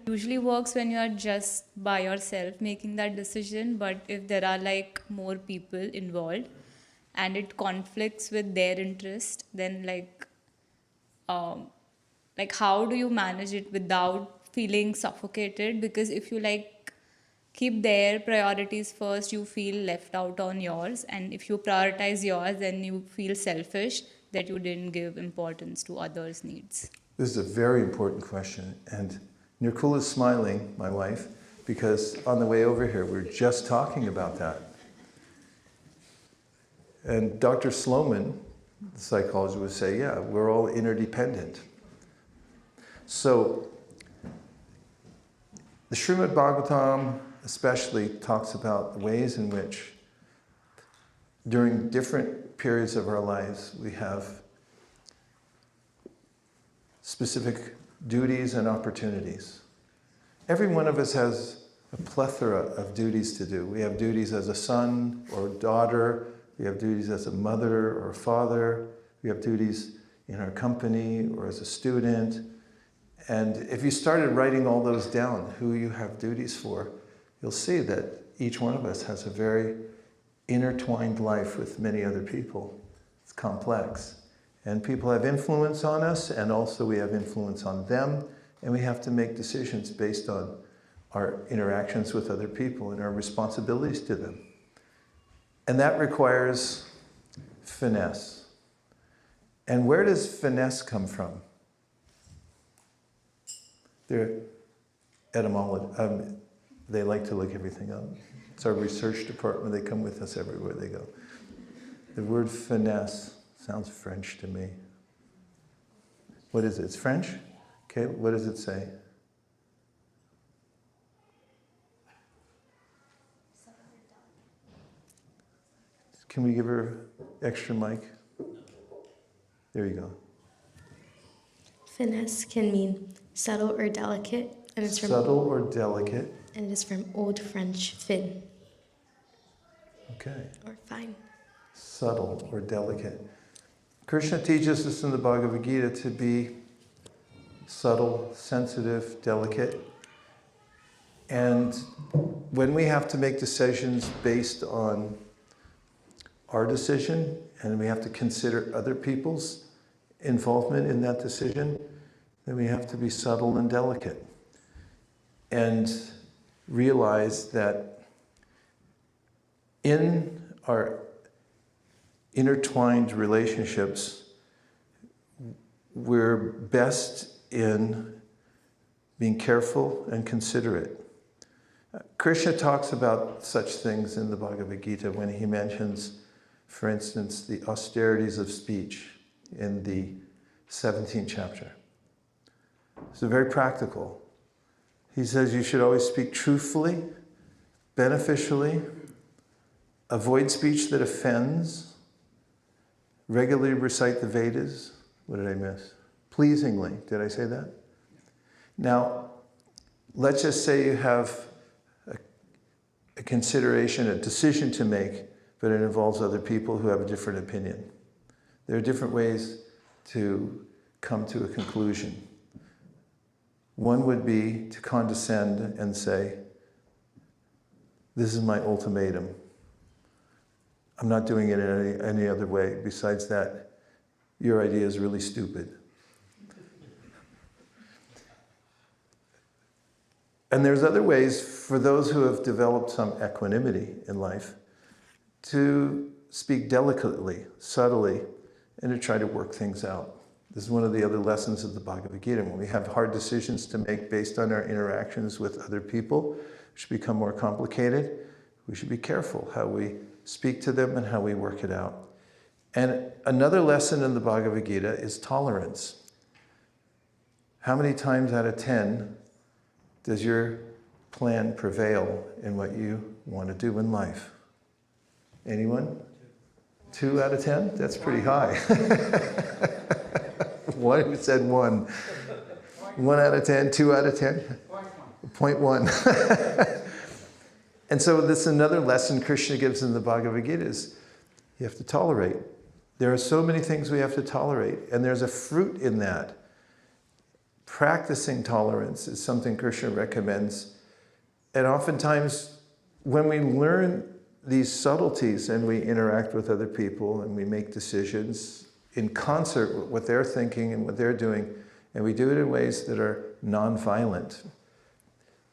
usually works when you are just by yourself making that decision. But if there are like more people involved and it conflicts with their interest, then like how do you manage it without feeling suffocated? Because if you like keep their priorities first, you feel left out on yours, and if you prioritize yours, then you feel selfish that you didn't give importance to others' needs. This is a very important question, and Nirkula is smiling, my wife, because on the way over here we were just talking about that. And Dr. Sloman, the psychologist, would say, yeah, we're all interdependent. So the Srimad Bhagavatam especially talks about the ways in which during different periods of our lives we have specific duties and opportunities. Every one of us has a plethora of duties to do. We have duties as a son or daughter, we have duties as a mother or a father, we have duties in our company or as a student. And if you started writing all those down, who you have duties for, you'll see that each one of us has a very intertwined life with many other people. It's complex. And people have influence on us, and also we have influence on them, and we have to make decisions based on our interactions with other people and our responsibilities to them. And that requires finesse. And where does finesse come from? They're etymology. They like to look everything up. It's our research department. They come with us everywhere they go. The word finesse sounds French to me. What is it? It's French? Okay, what does it say? Can we give her extra mic? There you go. Finesse can mean subtle or delicate, and it's from Subtle or delicate. and it is from Old French fin Okay. or fine. Subtle or delicate. Krishna teaches us in the Bhagavad Gita to be subtle, sensitive, delicate. And when we have to make decisions based on our decision, and we have to consider other people's involvement in that decision, then we have to be subtle and delicate. And realize that in our intertwined relationships, we're best in being careful and considerate. Krishna talks about such things in the Bhagavad Gita when he mentions, for instance, the austerities of speech in the 17th chapter. So very practical. He says you should always speak truthfully, beneficially, avoid speech that offends, regularly recite the Vedas. What did I miss? Pleasingly. Did I say that? Now, let's just say you have a consideration, a decision to make, but it involves other people who have a different opinion. There are different ways to come to a conclusion. One would be to condescend and say, this is my ultimatum. I'm not doing it in any other way. Besides that, your idea is really stupid. And there's other ways for those who have developed some equanimity in life to speak delicately, subtly, and to try to work things out. This is one of the other lessons of the Bhagavad Gita. When we have hard decisions to make based on our interactions with other people, which become more complicated, we should be careful how we speak to them and how we work it out. And another lesson in the Bhagavad Gita is tolerance. How many times out of 10 does your plan prevail in what you want to do in life? Anyone? 2 out of 10? That's pretty high. One said 1. 1 out of 10, 2 out of 10? 0.1. And so this is another lesson Krishna gives in the Bhagavad Gita is you have to tolerate. There are so many things we have to tolerate, and there's a fruit in that. Practicing tolerance is something Krishna recommends. And oftentimes, when we learn these subtleties and we interact with other people and we make decisions in concert with what they're thinking and what they're doing, and we do it in ways that are non-violent,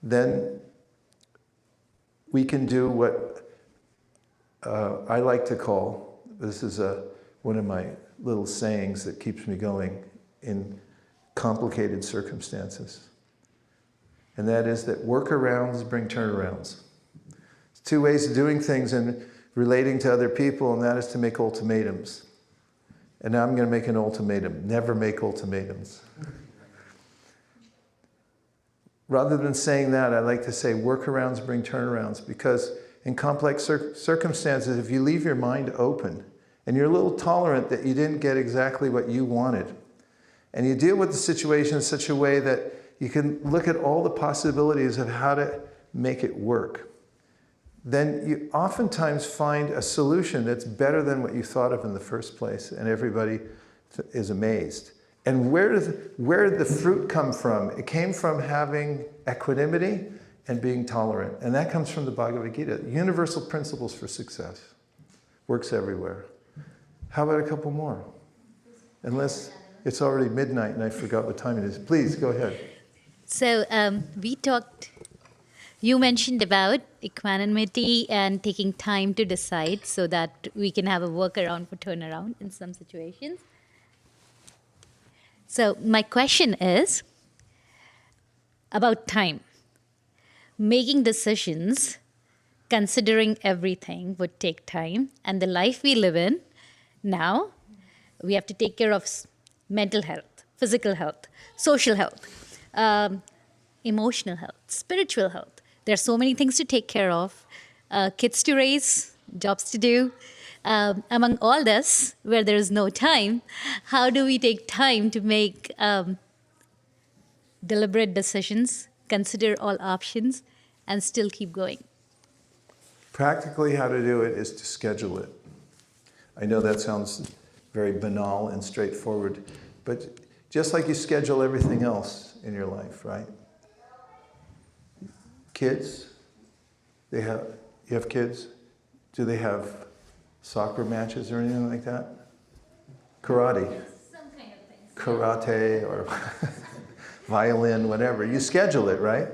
then we can do what I like to call, this is one of my little sayings that keeps me going in complicated circumstances. And that is that workarounds bring turnarounds. It's 2 ways of doing things and relating to other people, and that is to make ultimatums. And now I'm going to make an ultimatum. Never make ultimatums. Rather than saying that, I like to say workarounds bring turnarounds, because in complex circumstances, if you leave your mind open and you're a little tolerant that you didn't get exactly what you wanted, and you deal with the situation in such a way that you can look at all the possibilities of how to make it work, then you oftentimes find a solution that's better than what you thought of in the first place, and everybody is amazed. And where did the fruit come from? It came from having equanimity and being tolerant. And that comes from the Bhagavad Gita. Universal principles for success. Works everywhere. How about a couple more? Unless it's already midnight and I forgot what time it is. Please, go ahead. So you mentioned about equanimity and taking time to decide so that we can have a workaround for turnaround in some situations. So my question is about time. Making decisions considering everything would take time. And the life we live in now, we have to take care of mental health, physical health, social health, emotional health, spiritual health. There are so many things to take care of, kids to raise, jobs to do. Among all this, where there is no time, how do we take time to make deliberate decisions, consider all options, and still keep going? Practically, how to do it is to schedule it. I know that sounds very banal and straightforward, but just like you schedule everything else in your life, right? Kids, you have kids? Do they have soccer matches or anything like that? Karate. Some kind of things. Karate or violin, whatever. You schedule it, right?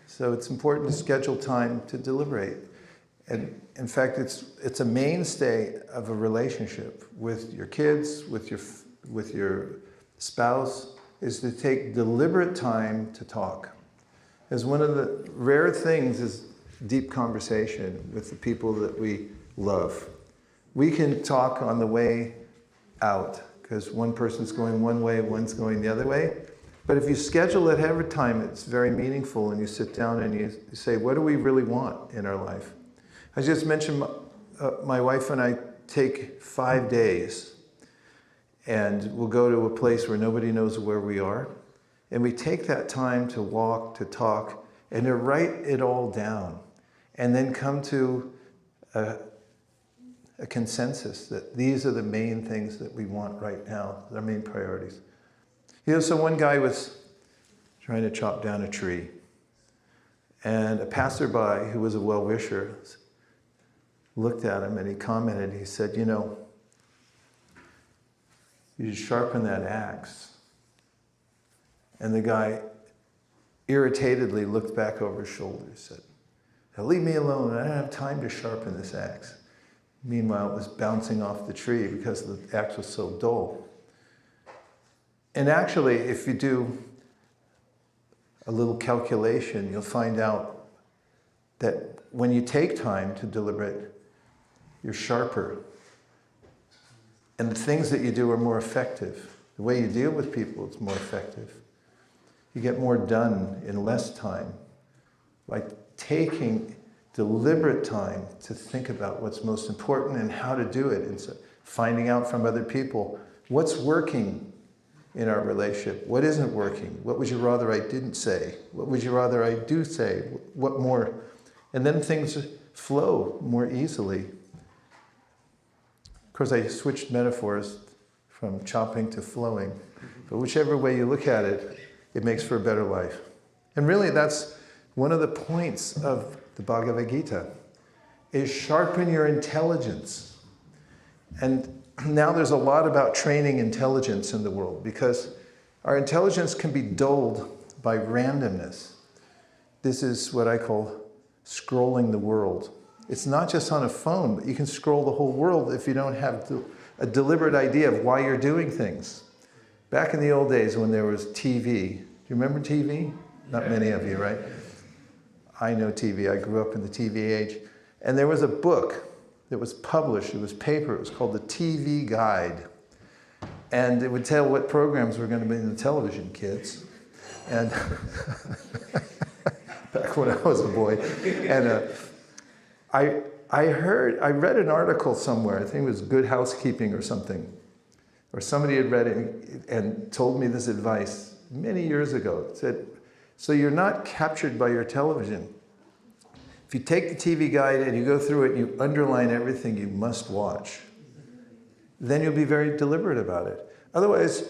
So it's important to schedule time to deliberate. And in fact, it's a mainstay of a relationship with your kids, with your spouse, is to take deliberate time to talk. As one of the rare things is deep conversation with the people that we love. We can talk on the way out, because one person's going one way, one's going the other way. But if you schedule it ahead of time, it's very meaningful, and you sit down and you say, what do we really want in our life? I just mentioned my wife and I take 5 days, and we'll go to a place where nobody knows where we are, and we take that time to walk, to talk, and to write it all down, and then come to a consensus that these are the main things that we want right now, our main priorities. So one guy was trying to chop down a tree, and a passerby who was a well-wisher looked at him and he commented, he said, you should sharpen that axe. And the guy irritatedly looked back over his shoulder and said, now leave me alone, I don't have time to sharpen this axe. Meanwhile, it was bouncing off the tree because the axe was so dull. And actually, if you do a little calculation, you'll find out that when you take time to deliberate, you're sharper. And the things that you do are more effective. The way you deal with people is more effective. You get more done in less time by taking deliberate time to think about what's most important and how to do it. And so finding out from other people what's working in our relationship, what isn't working, what would you rather I didn't say, what would you rather I do say, what more, and then things flow more easily. Of course, I switched metaphors from chopping to flowing, but whichever way you look at it, it makes for a better life. And really, that's one of the points of the Bhagavad Gita, is sharpen your intelligence. And now there's a lot about training intelligence in the world, because our intelligence can be dulled by randomness. This is what I call scrolling the world. It's not just on a phone, but you can scroll the whole world if you don't have a deliberate idea of why you're doing things. Back in the old days when there was TV, do you remember TV? Not many of you, right? I know TV, I grew up in the TV age. And there was a book that was published, it was paper, it was called the TV Guide. And it would tell what programs were going to be in the television, kids. And back when I was a boy. And I read an article somewhere, I think it was Good Housekeeping or something, or somebody had read it and told me this advice many years ago. It said, so you're not captured by your television. If you take the TV Guide and you go through it and you underline everything you must watch, then you'll be very deliberate about it. Otherwise,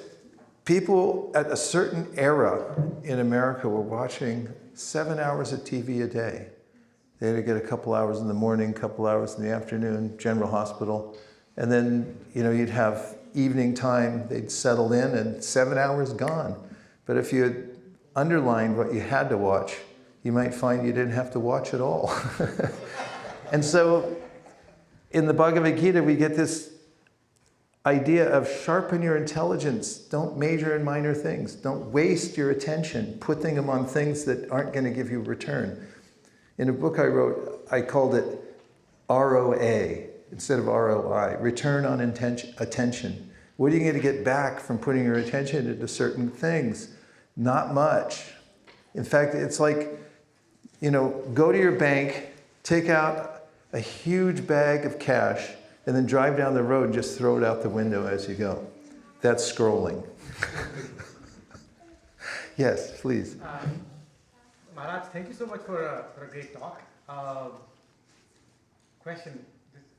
people at a certain era in America were watching 7 hours of TV a day. They had to get a couple hours in the morning, a couple hours in the afternoon, General Hospital. And then, you'd have evening time, they'd settle in and 7 hours gone. But if you had underlined what you had to watch, you might find you didn't have to watch at all. And so in the Bhagavad Gita, we get this idea of sharpen your intelligence. Don't major in minor things. Don't waste your attention putting them on things that aren't going to give you return. In a book I wrote, I called it ROA instead of ROI, return on attention. What are you going to get back from putting your attention into certain things? Not much. In fact, it's like, go to your bank, take out a huge bag of cash, and then drive down the road and just throw it out the window as you go. That's scrolling. Yes, please. Maharaj, thank you so much for a great talk. Question,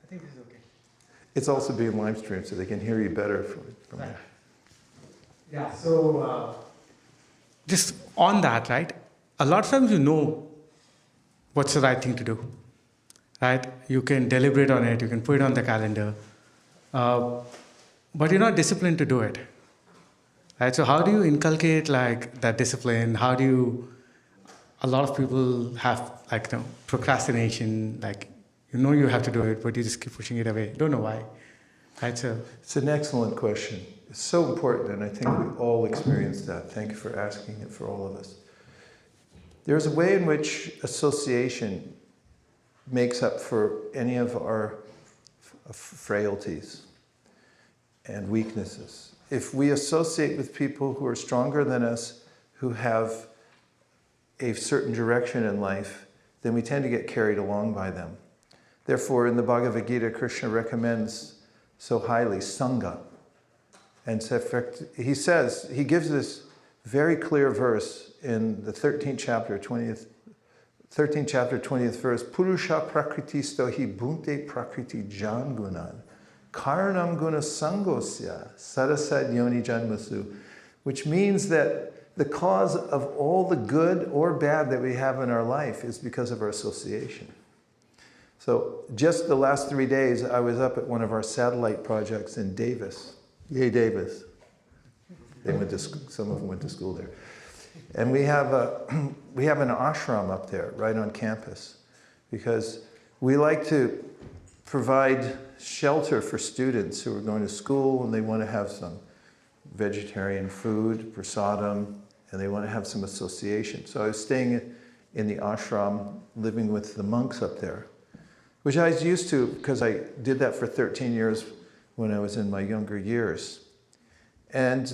I think this is okay. It's also being live streamed, so they can hear you better from Right. there. Yeah, so just on that, right? A lot of times you know what's the right thing to do, right? You can deliberate on it, you can put it on the calendar, but you're not disciplined to do it, right? So how do you inculcate like that discipline? How do you? A lot of people have procrastination, like you have to do it, but you just keep pushing it away. Don't know why, right? So It's an excellent question. It's so important, and I think we all experience that. Thank you for asking it for all of us. There's a way in which association makes up for any of our frailties and weaknesses. If we associate with people who are stronger than us, who have a certain direction in life, then we tend to get carried along by them. Therefore, in the Bhagavad Gita, Krishna recommends so highly Sangha. And so he gives this very clear verse in the 13th chapter, 20th verse, Purusha prakriti stohi bhunte prakriti jangunan, karanam guna sangosya sarasad yoni janmasu, which means that the cause of all the good or bad that we have in our life is because of our association. So just the last 3 days, I was up at one of our satellite projects in Davis. Yay, Davis. Some of them went to school there. And we have an ashram up there, right on campus, because we like to provide shelter for students who are going to school and they want to have some vegetarian food, prasadam, and they want to have some association. So I was staying in the ashram, living with the monks up there, which I was used to because I did that for 13 years when I was in my younger years. And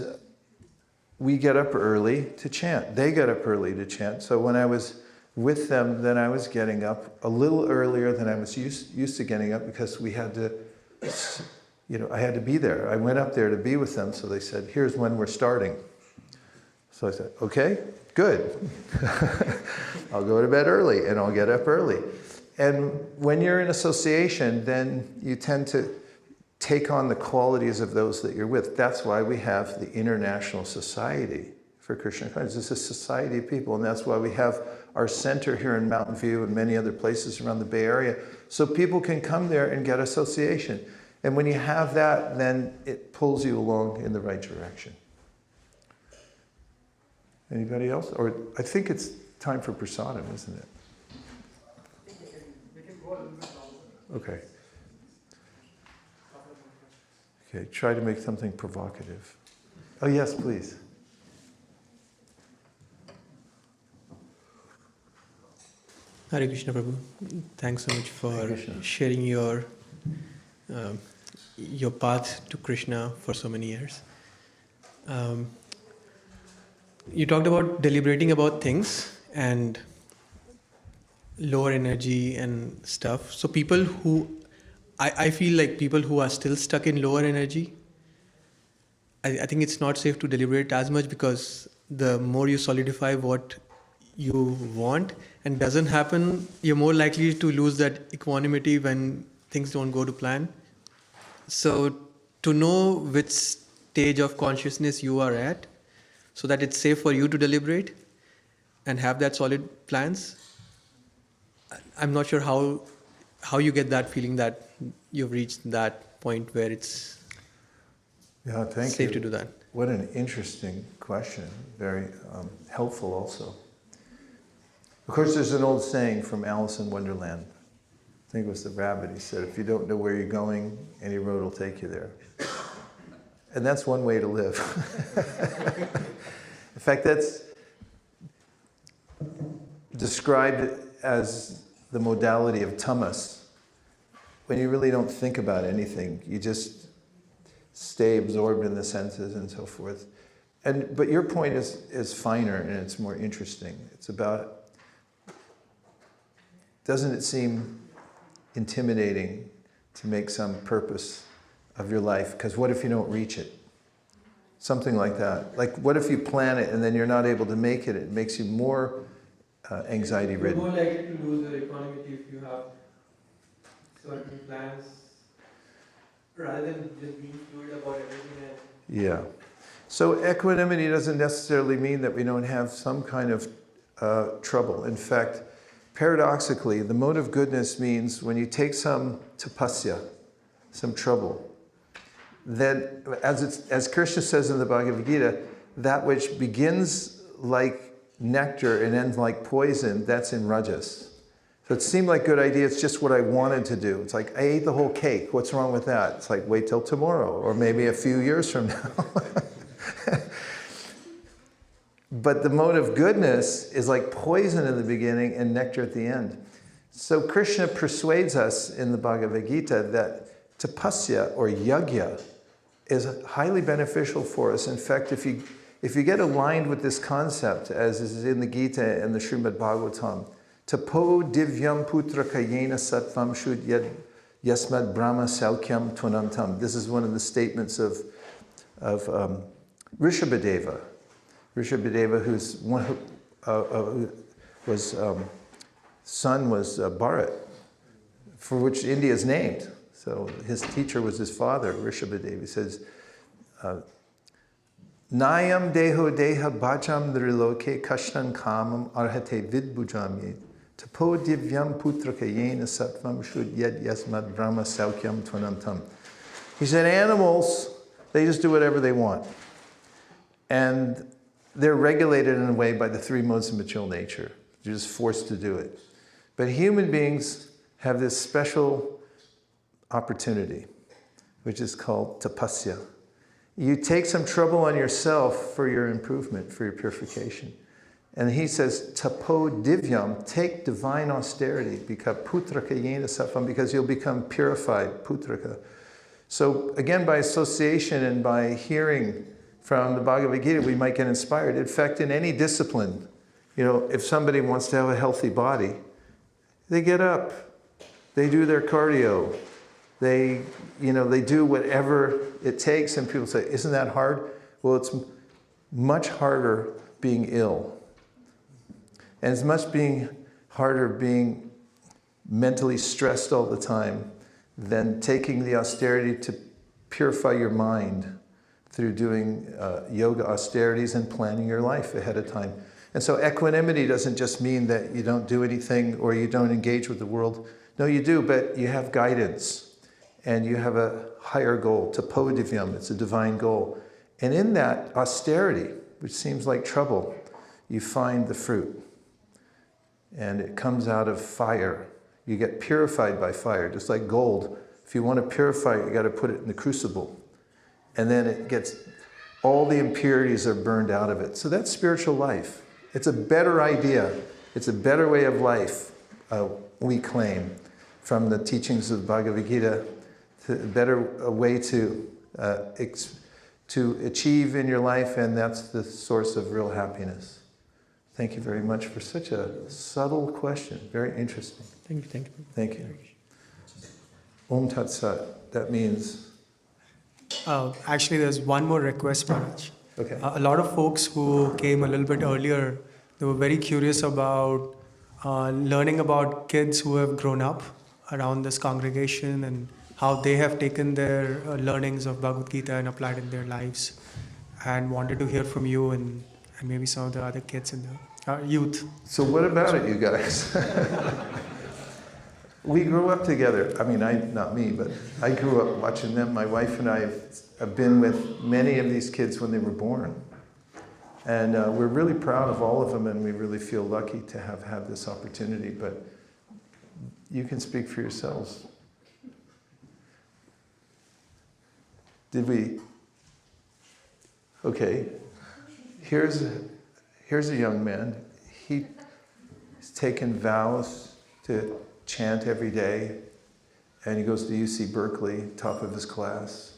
we get up early to chant. They get up early to chant. So when I was with them, then I was getting up a little earlier than I was used to getting up because we had to, I had to be there. I went up there to be with them, so they said, here's when we're starting. So I said, okay, good. I'll go to bed early and I'll get up early. And when you're in association, then you tend to take on the qualities of those that you're with. That's why we have the International Society for Krishna Consciousness. It's a society of people, and that's why we have our center here in Mountain View and many other places around the Bay Area, so people can come there and get association. And when you have that, then it pulls you along in the right direction. Anybody else? Or I think it's time for prasadam, isn't it? we can go a little bit longer. Okay. Okay, try to make something provocative. Oh, yes, please. Hare Krishna Prabhu. Thanks so much for sharing your path to Krishna for so many years. You talked about deliberating about things and lower energy and stuff. So people who, I feel like people who are still stuck in lower energy, I think it's not safe to deliberate as much, because the more you solidify what you want and doesn't happen, you're more likely to lose that equanimity when things don't go to plan. So to know which stage of consciousness you are at, so that it's safe for you to deliberate and have that solid plans, I'm not sure how you get that feeling that you've reached that point where it's safe to do that. What an interesting question. Very helpful also. Of course, there's an old saying from Alice in Wonderland. I think it was the rabbit. He said, if you don't know where you're going, any road will take you there. And that's one way to live. In fact, that's described as the modality of tamas, when you really don't think about anything, you just stay absorbed in the senses and so forth. But your point is finer and it's more interesting. It's about, doesn't it seem intimidating to make some purpose of your life? Because what if you don't reach it? Something like that. Like, what if you plan it and then you're not able to make it? It makes you more anxiety ridden. You're more likely to lose your equanimity if you have certain plans rather than just being fluid about everything. Yeah. So equanimity doesn't necessarily mean that we don't have some kind of trouble. In fact, paradoxically, the mode of goodness means when you take some tapasya, some trouble, then, as Krishna says in the Bhagavad Gita, that which begins like nectar and ends like poison, that's in rajas. So it seemed like a good idea, it's just what I wanted to do. It's like, I ate the whole cake, what's wrong with that? It's like, wait till tomorrow, or maybe a few years from now. But the mode of goodness is like poison in the beginning and nectar at the end. So Krishna persuades us in the Bhagavad Gita that tapasya or yajna is highly beneficial for us. In fact, if you get aligned with this concept, as is in the Gita and the Srimad Bhagavatam, tapo divyam putraka yena sattvam shud yad yasmad brahma saukyam tvanantam. This is one of the statements of Rishabhadeva. Rishabhadeva, whose son was Bharat, for which India is named. So his teacher was his father, Rishabhadeva. He says, Nayam deho deha bhajam driloke kashtan kamam arhate vidbhujam tapo divyam putraka yena sattvam shud yad yasmad brahma saukyam tvanantam. He said, animals, they just do whatever they want. And they're regulated in a way by the three modes of material nature. You're just forced to do it. But human beings have this special opportunity, which is called tapasya. You take some trouble on yourself for your improvement, for your purification. And he says, tapo divyam, take divine austerity, because putraka yena sattvam, because you'll become purified, putraka. So again, by association and by hearing from the Bhagavad Gita, we might get inspired. In fact, in any discipline, if somebody wants to have a healthy body, they get up, they do their cardio, they do whatever it takes, and people say, isn't that hard? Well, it's much harder being ill. And it's much harder being mentally stressed all the time than taking the austerity to purify your mind through doing yoga austerities and planning your life ahead of time. And so equanimity doesn't just mean that you don't do anything or you don't engage with the world. No, you do, but you have guidance and you have a higher goal, tapodivyam, it's a divine goal. And in that austerity, which seems like trouble, you find the fruit. And it comes out of fire. You get purified by fire, just like gold. If you want to purify it, you got to put it in the crucible. And then it gets, all the impurities are burned out of it. So that's spiritual life. It's a better idea. It's a better way of life, we claim, from the teachings of Bhagavad Gita, a better way to achieve in your life, and that's the source of real happiness. Thank you very much for such a subtle question. Very interesting. Thank you. Thank you. Om Tat Sat. That means... Actually, there's one more request, Maharaj. Okay. A lot of folks who came a little bit earlier, they were very curious about learning about kids who have grown up around this congregation and how they have taken their learnings of Bhagavad Gita and applied in their lives, and wanted to hear from you and maybe some of the other kids in the youth. So what about it, you guys? We grew up together. I mean, not me, but I grew up watching them. My wife and I have been with many of these kids when they were born. And we're really proud of all of them, and we really feel lucky to have had this opportunity. But you can speak for yourselves. Did we? Okay. Here's a young man. He's taken vows to chant every day, and he goes to UC Berkeley, top of his class.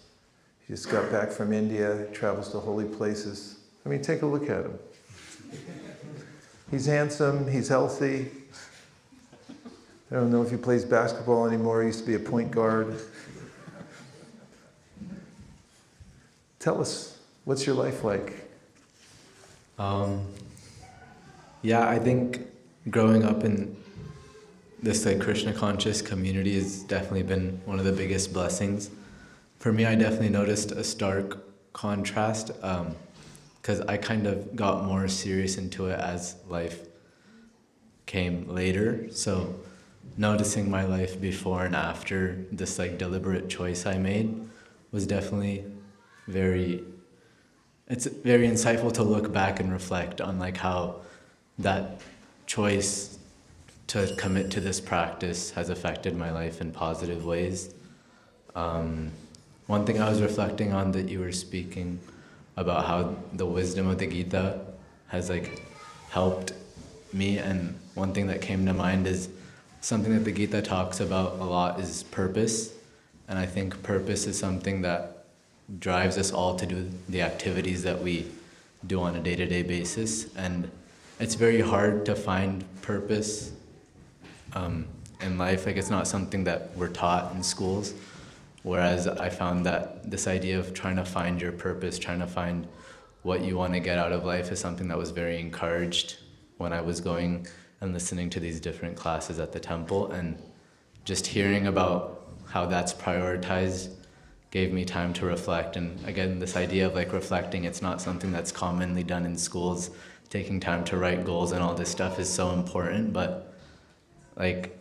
He just got back from India, travels to holy places. I mean, take a look at him. He's handsome, he's healthy. I don't know if he plays basketball anymore. He used to be a point guard. Tell us, what's your life like? Yeah, I think growing up in this like Krishna conscious community has definitely been one of the biggest blessings. For me, I definitely noticed a stark contrast because I kind of got more serious into it as life came later. So noticing my life before and after this like deliberate choice I made was definitely it's very insightful to look back and reflect on like how that choice to commit to this practice has affected my life in positive ways. One thing I was reflecting on that you were speaking about how the wisdom of the Gita has like helped me, and one thing that came to mind is something that the Gita talks about a lot is purpose, and I think purpose is something that drives us all to do the activities that we do on a day-to-day basis, and it's very hard to find purpose in life. Like, it's not something that we're taught in schools, whereas I found that this idea of trying to find your purpose, trying to find what you want to get out of life is something that was very encouraged when I was going and listening to these different classes at the temple, and just hearing about how that's prioritized gave me time to reflect. And again, this idea of like reflecting, it's not something that's commonly done in schools. Taking time to write goals and all this stuff is so important, but like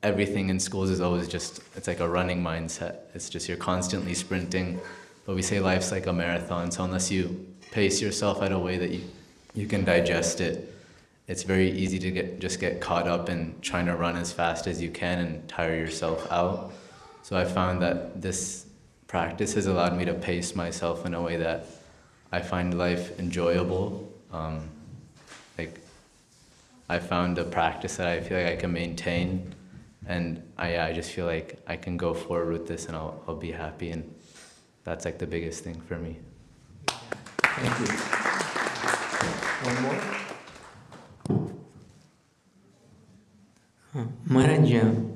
everything in schools is always just, it's like a running mindset. It's just you're constantly sprinting, but we say life's like a marathon, so unless you pace yourself at a way that you can digest it, it's very easy to get caught up in trying to run as fast as you can and tire yourself out. So I found that this practice has allowed me to pace myself in a way that I find life enjoyable. I found a practice that I feel like I can maintain, and I just feel like I can go forward with this and I'll be happy, and that's like the biggest thing for me. Thank you. One more? Maharaj,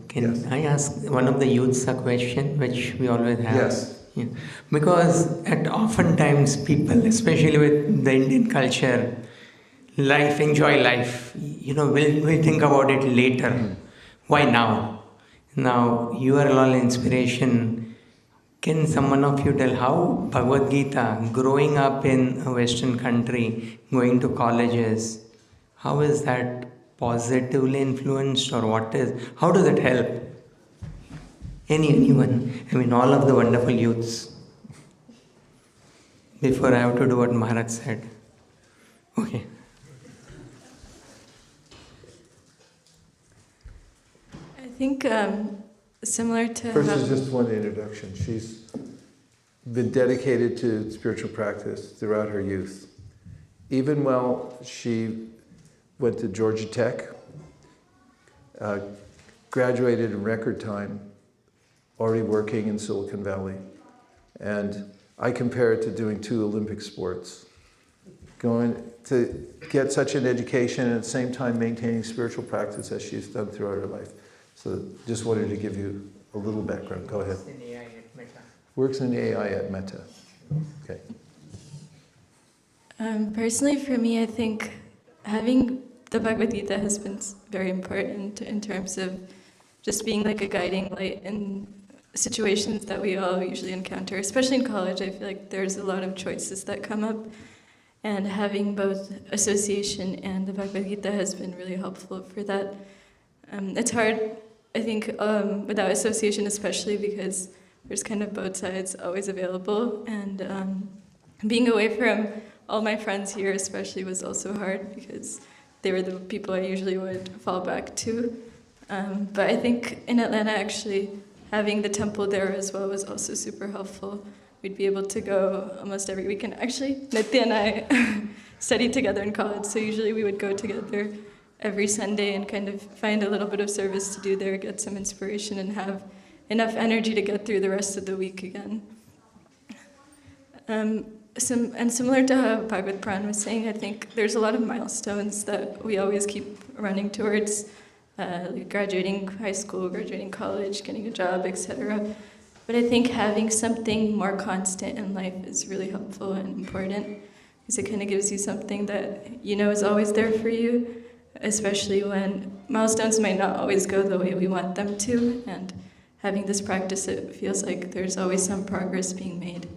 can Yes. I ask one of the youths a question which we always have? Yes. Yeah. Because oftentimes people, especially with the Indian culture, enjoy life, we'll think about it later. Why now? Now, you are all inspiration. Can someone of you tell how Bhagavad Gita, growing up in a Western country, going to colleges, how is that positively influenced, or how does it help? Anyone, all of the wonderful youths. Before I have to do what Maharaj said. Okay. I think similar to First how, is just one introduction. She's been dedicated to spiritual practice throughout her youth. Even while she went to Georgia Tech, graduated in record time, already working in Silicon Valley. And I compare it to doing 2 Olympic sports. Going to get such an education and at the same time maintaining spiritual practice as she's done throughout her life. So just wanted to give you a little background. Go ahead. Works in AI at Meta. Okay. personally for me, I think having the Bhagavad Gita has been very important in terms of just being like a guiding light in situations that we all usually encounter, especially in college. I feel like there's a lot of choices that come up, and having both association and the Bhagavad Gita has been really helpful for that. It's hard, I think, without association, especially because there's kind of both sides always available, and being away from all my friends here especially was also hard because they were the people I usually would fall back to. But I think in Atlanta, actually, having the temple there as well was also super helpful. We'd be able to go almost every weekend. Actually, Nitya and I studied together in college, so usually we would go together every Sunday and kind of find a little bit of service to do there, get some inspiration, and have enough energy to get through the rest of the week again. And similar to how Bhagavad Pran was saying, I think there's a lot of milestones that we always keep running towards, like graduating high school, graduating college, getting a job, etc. But I think having something more constant in life is really helpful and important, because it kind of gives you something that you know is always there for you, especially when milestones might not always go the way we want them to. And having this practice, it feels like there's always some progress being made.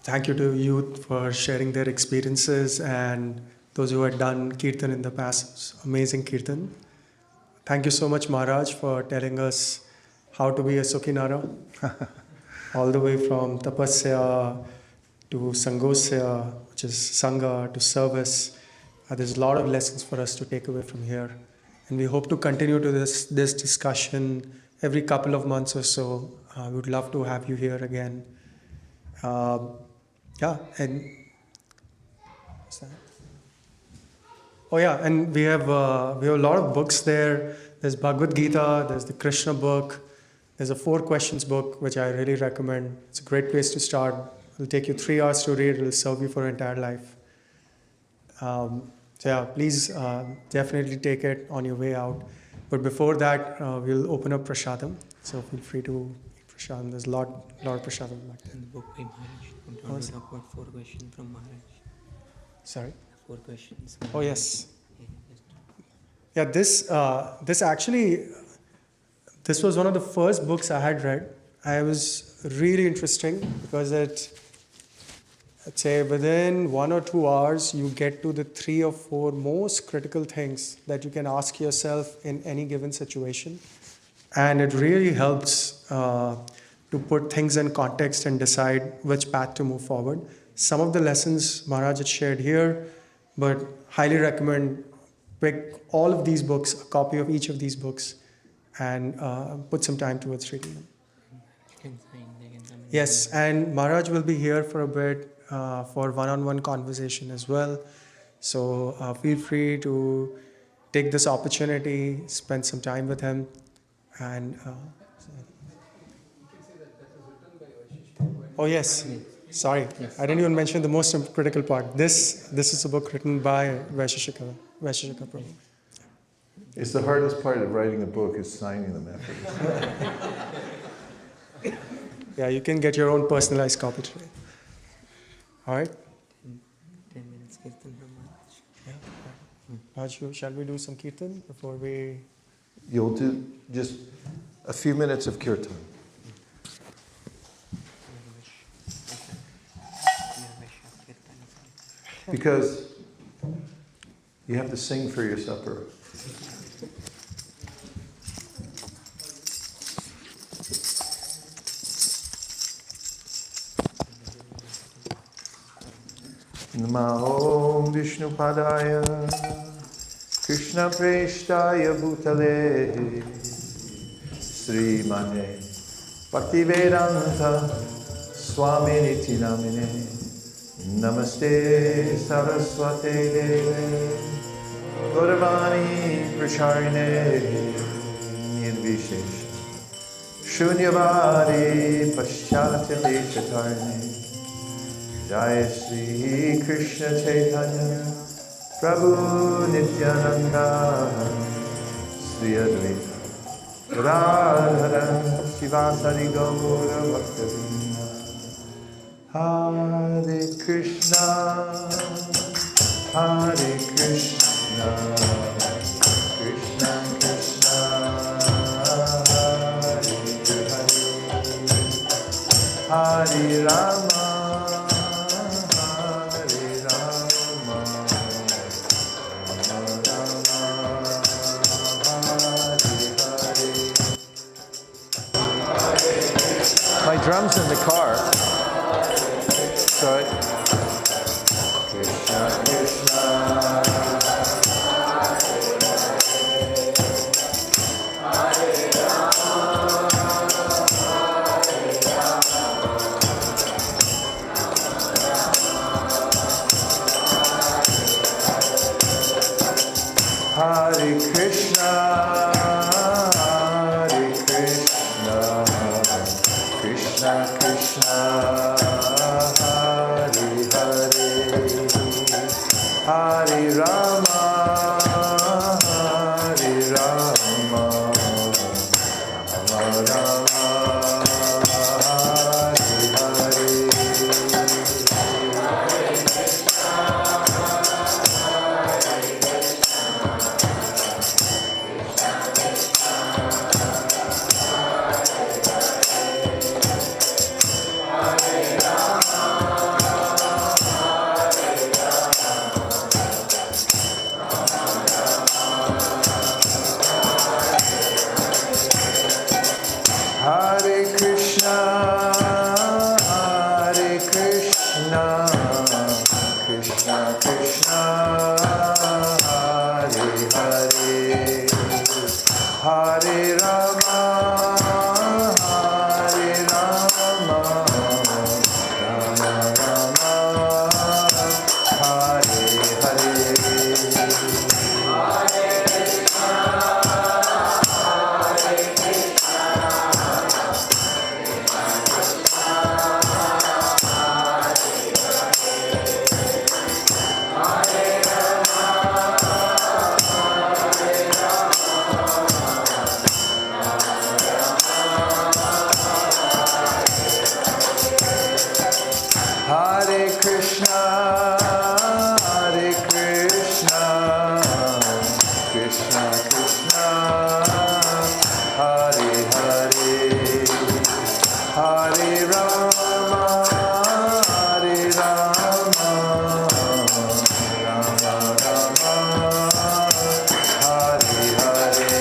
Thank you to youth for sharing their experiences and those who had done kirtan in the past. Amazing kirtan. Thank you so much, Maharaj, for telling us how to be a Sukhinara. All the way from tapasya to sangosya, which is sangha, to service. There's a lot of lessons for us to take away from here. And we hope to continue to this discussion every couple of months or so. We would love to have you here again. And we have a lot of books there. There's Bhagavad Gita, there's the Krishna book, there's a 4 questions book, which I really recommend. It's a great place to start. It'll take you 3 hours to read. It'll serve you for your entire life. Please definitely take it on your way out. But before that, we'll open up prasadam. So feel free to eat prasadam. There's a lot of prasadam back there. In the book by Maharaj, we want to talk about 4 questions from Maharaj. Sorry? 4 questions. Oh, yes. Yeah, This was one of the first books I had read. It was really interesting because I'd say within 1 or 2 hours, you get to the 3 or 4 most critical things that you can ask yourself in any given situation. And it really helps to put things in context and decide which path to move forward. Some of the lessons Maharaj had shared here, but highly recommend pick all of these books, a copy of each of these books, and put some time towards reading them. Yes, and Maharaj will be here for a bit for one-on-one conversation as well. So feel free to take this opportunity, spend some time with him, and oh yes, sorry, I didn't even mention the most critical part. This is a book written by Vaisesika Prabhu. It's the hardest part of writing a book is signing them after. Yeah, you can get your own personalized copy today. All right. 10 minutes kirtan from Maharaj. Yeah. Raj, shall we do some kirtan before we? You'll do just a few minutes of kirtan. Because you have to sing for your supper. Namo Vishnu Padaya Krishna Preshtaya Bhutale Sri Mane Bhaktivedanta Swami Niti Namine Namaste Saraswate Deve Gauravani Pracharine Nirvishesh Shunyavadi Paschatya Deshatarne Jai Sri Krishna Chaitanya Prabhu Nityananda Sri Advaita Radhara Shivasari Gaura Bhaktavinda Hare Krishna Hare Krishna Krishna Krishna Hare Hare Rama my drums in the car. So Krishna Krishna Krishna, Hare Hare, Hare Rama, Hare Rama, Rama Rama, Hare Hare. Hare Krishna, Krishna Krishna, Hare Hare, Hare Rama, Hare Rama, Rama Rama, Hare Hare. Hare Krishna, Krishna Krishna, Hare Hare, Hare Rama, Rama Rama, Hare Hare.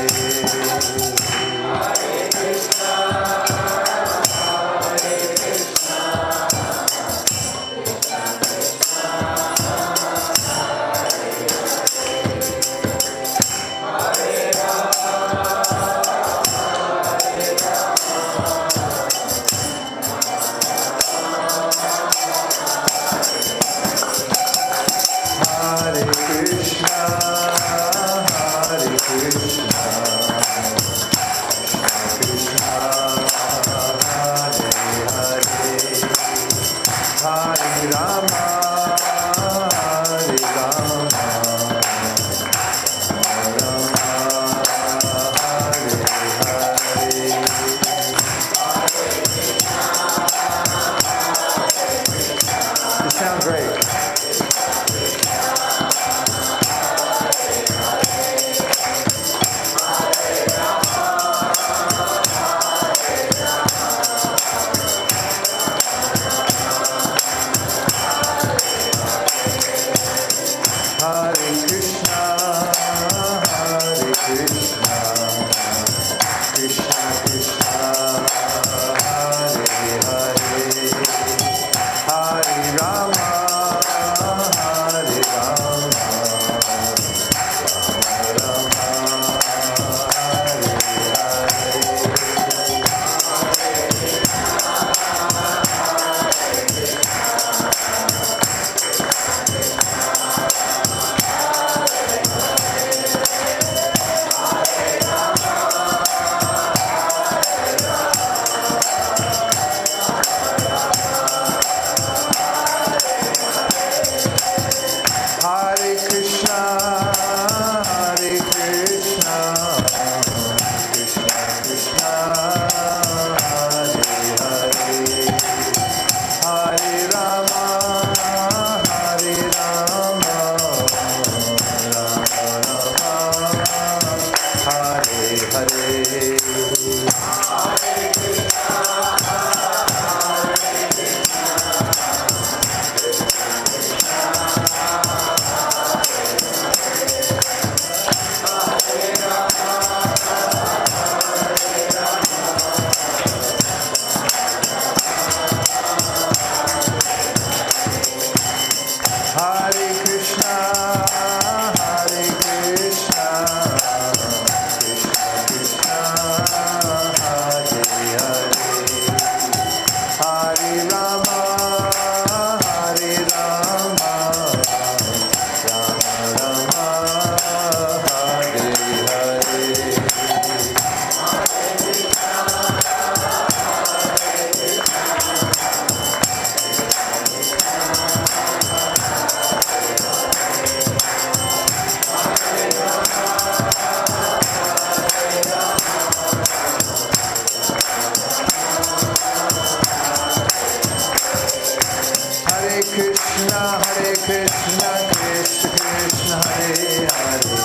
Krishna, Krishna Krishna, Hare Hare,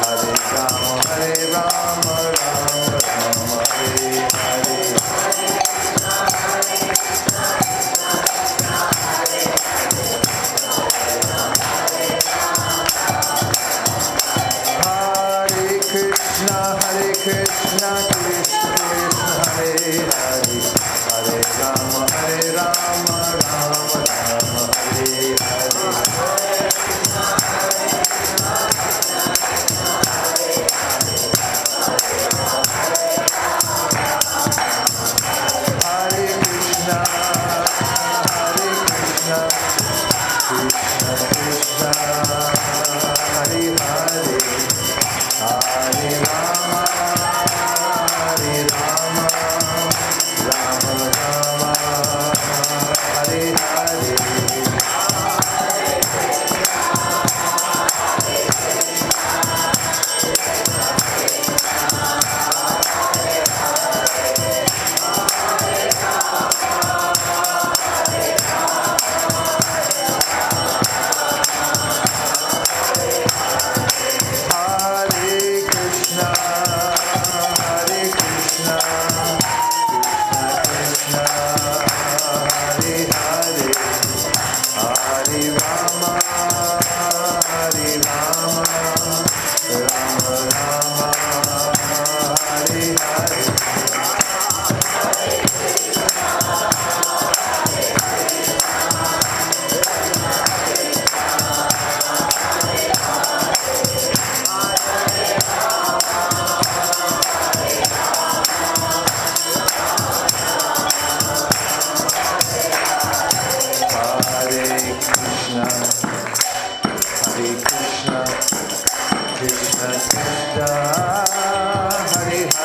Hare Rama, Rama Rama, Hare Hare. Krishna, Krishna Krishna, Hare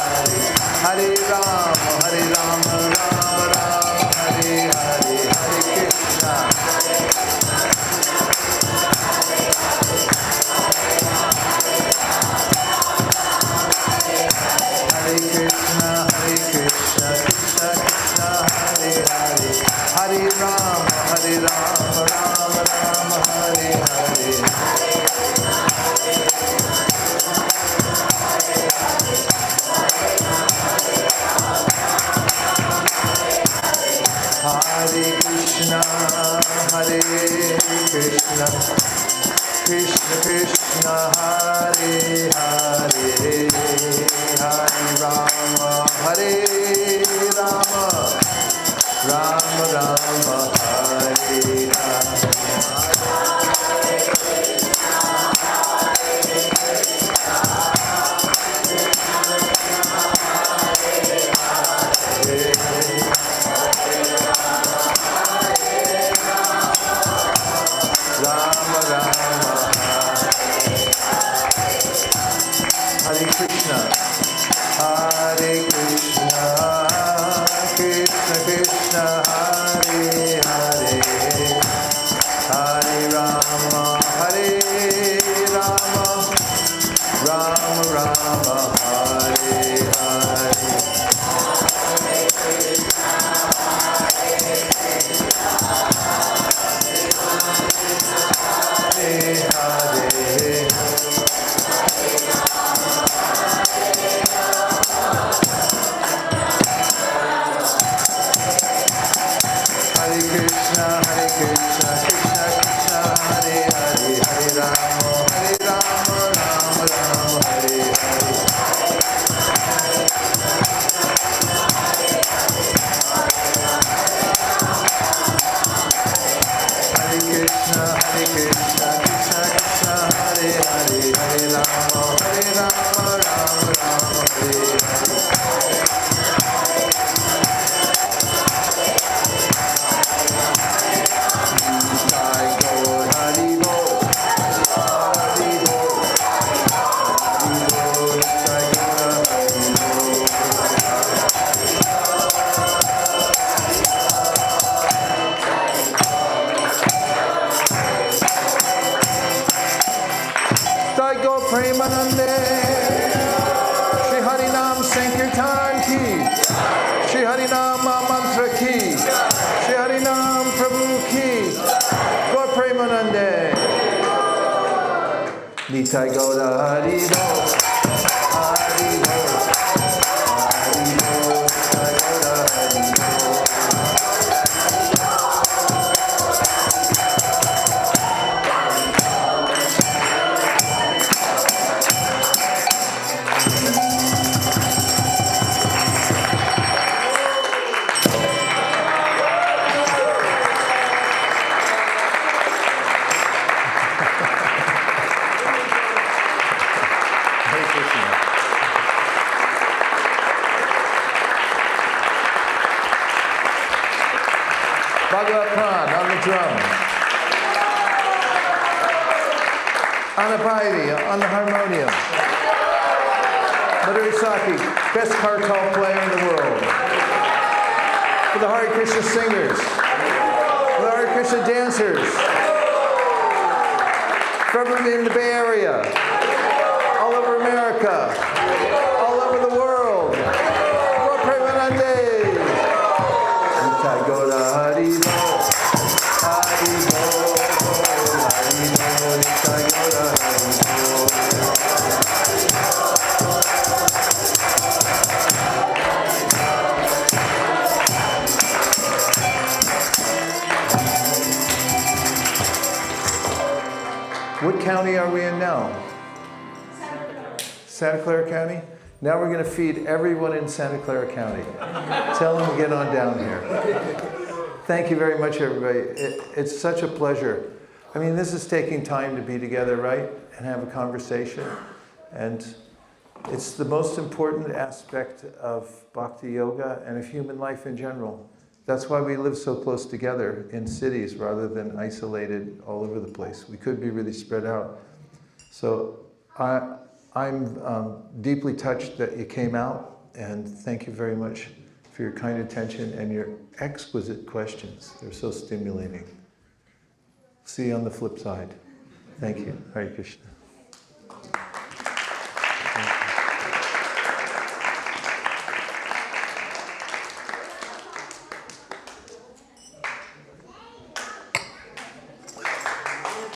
Hare, Hare Rama, Rama Rama, Hare Hare. Hare Krishna, Krishna Krishna, Hare Hare, Hare Rama, Rama Rama, Hare Hare. Hare Premanande. Shri Harinam Sankirtan ki. Shri Harinam Mantra ki. Shri Harinam Prabhu ki. Gaur Premanande. Nitai Gauda Hari Bol. Hari Bol. Hari Bol. Nitai Gauda Hari Bol. Hare Krishna. Bhagavad Pran on the drum. Anapaidi on the harmonium. Vaisesika, best kartal player in the world. For the Hare Krishna singers. For the Hare Krishna dancers. For everyone in the Bay Area. All over America. All over the world. Gaur Premanande. Nitai Gauda Hari Bol. Hari Bol. Hari Bol. Nitai Gauda Hari Bol. What county are we in now? Santa Clara County? Now we're going to feed everyone in Santa Clara County. Tell them to get on down here. Thank you very much, everybody. It's such a pleasure. I mean, this is taking time to be together, right? And have a conversation. And it's the most important aspect of bhakti yoga and of human life in general. That's why we live so close together in cities rather than isolated all over the place. We could be really spread out. So I'm deeply touched that you came out, and thank you very much for your kind attention and your exquisite questions. They're so stimulating. See you on the flip side. Thank you. Hare Krishna.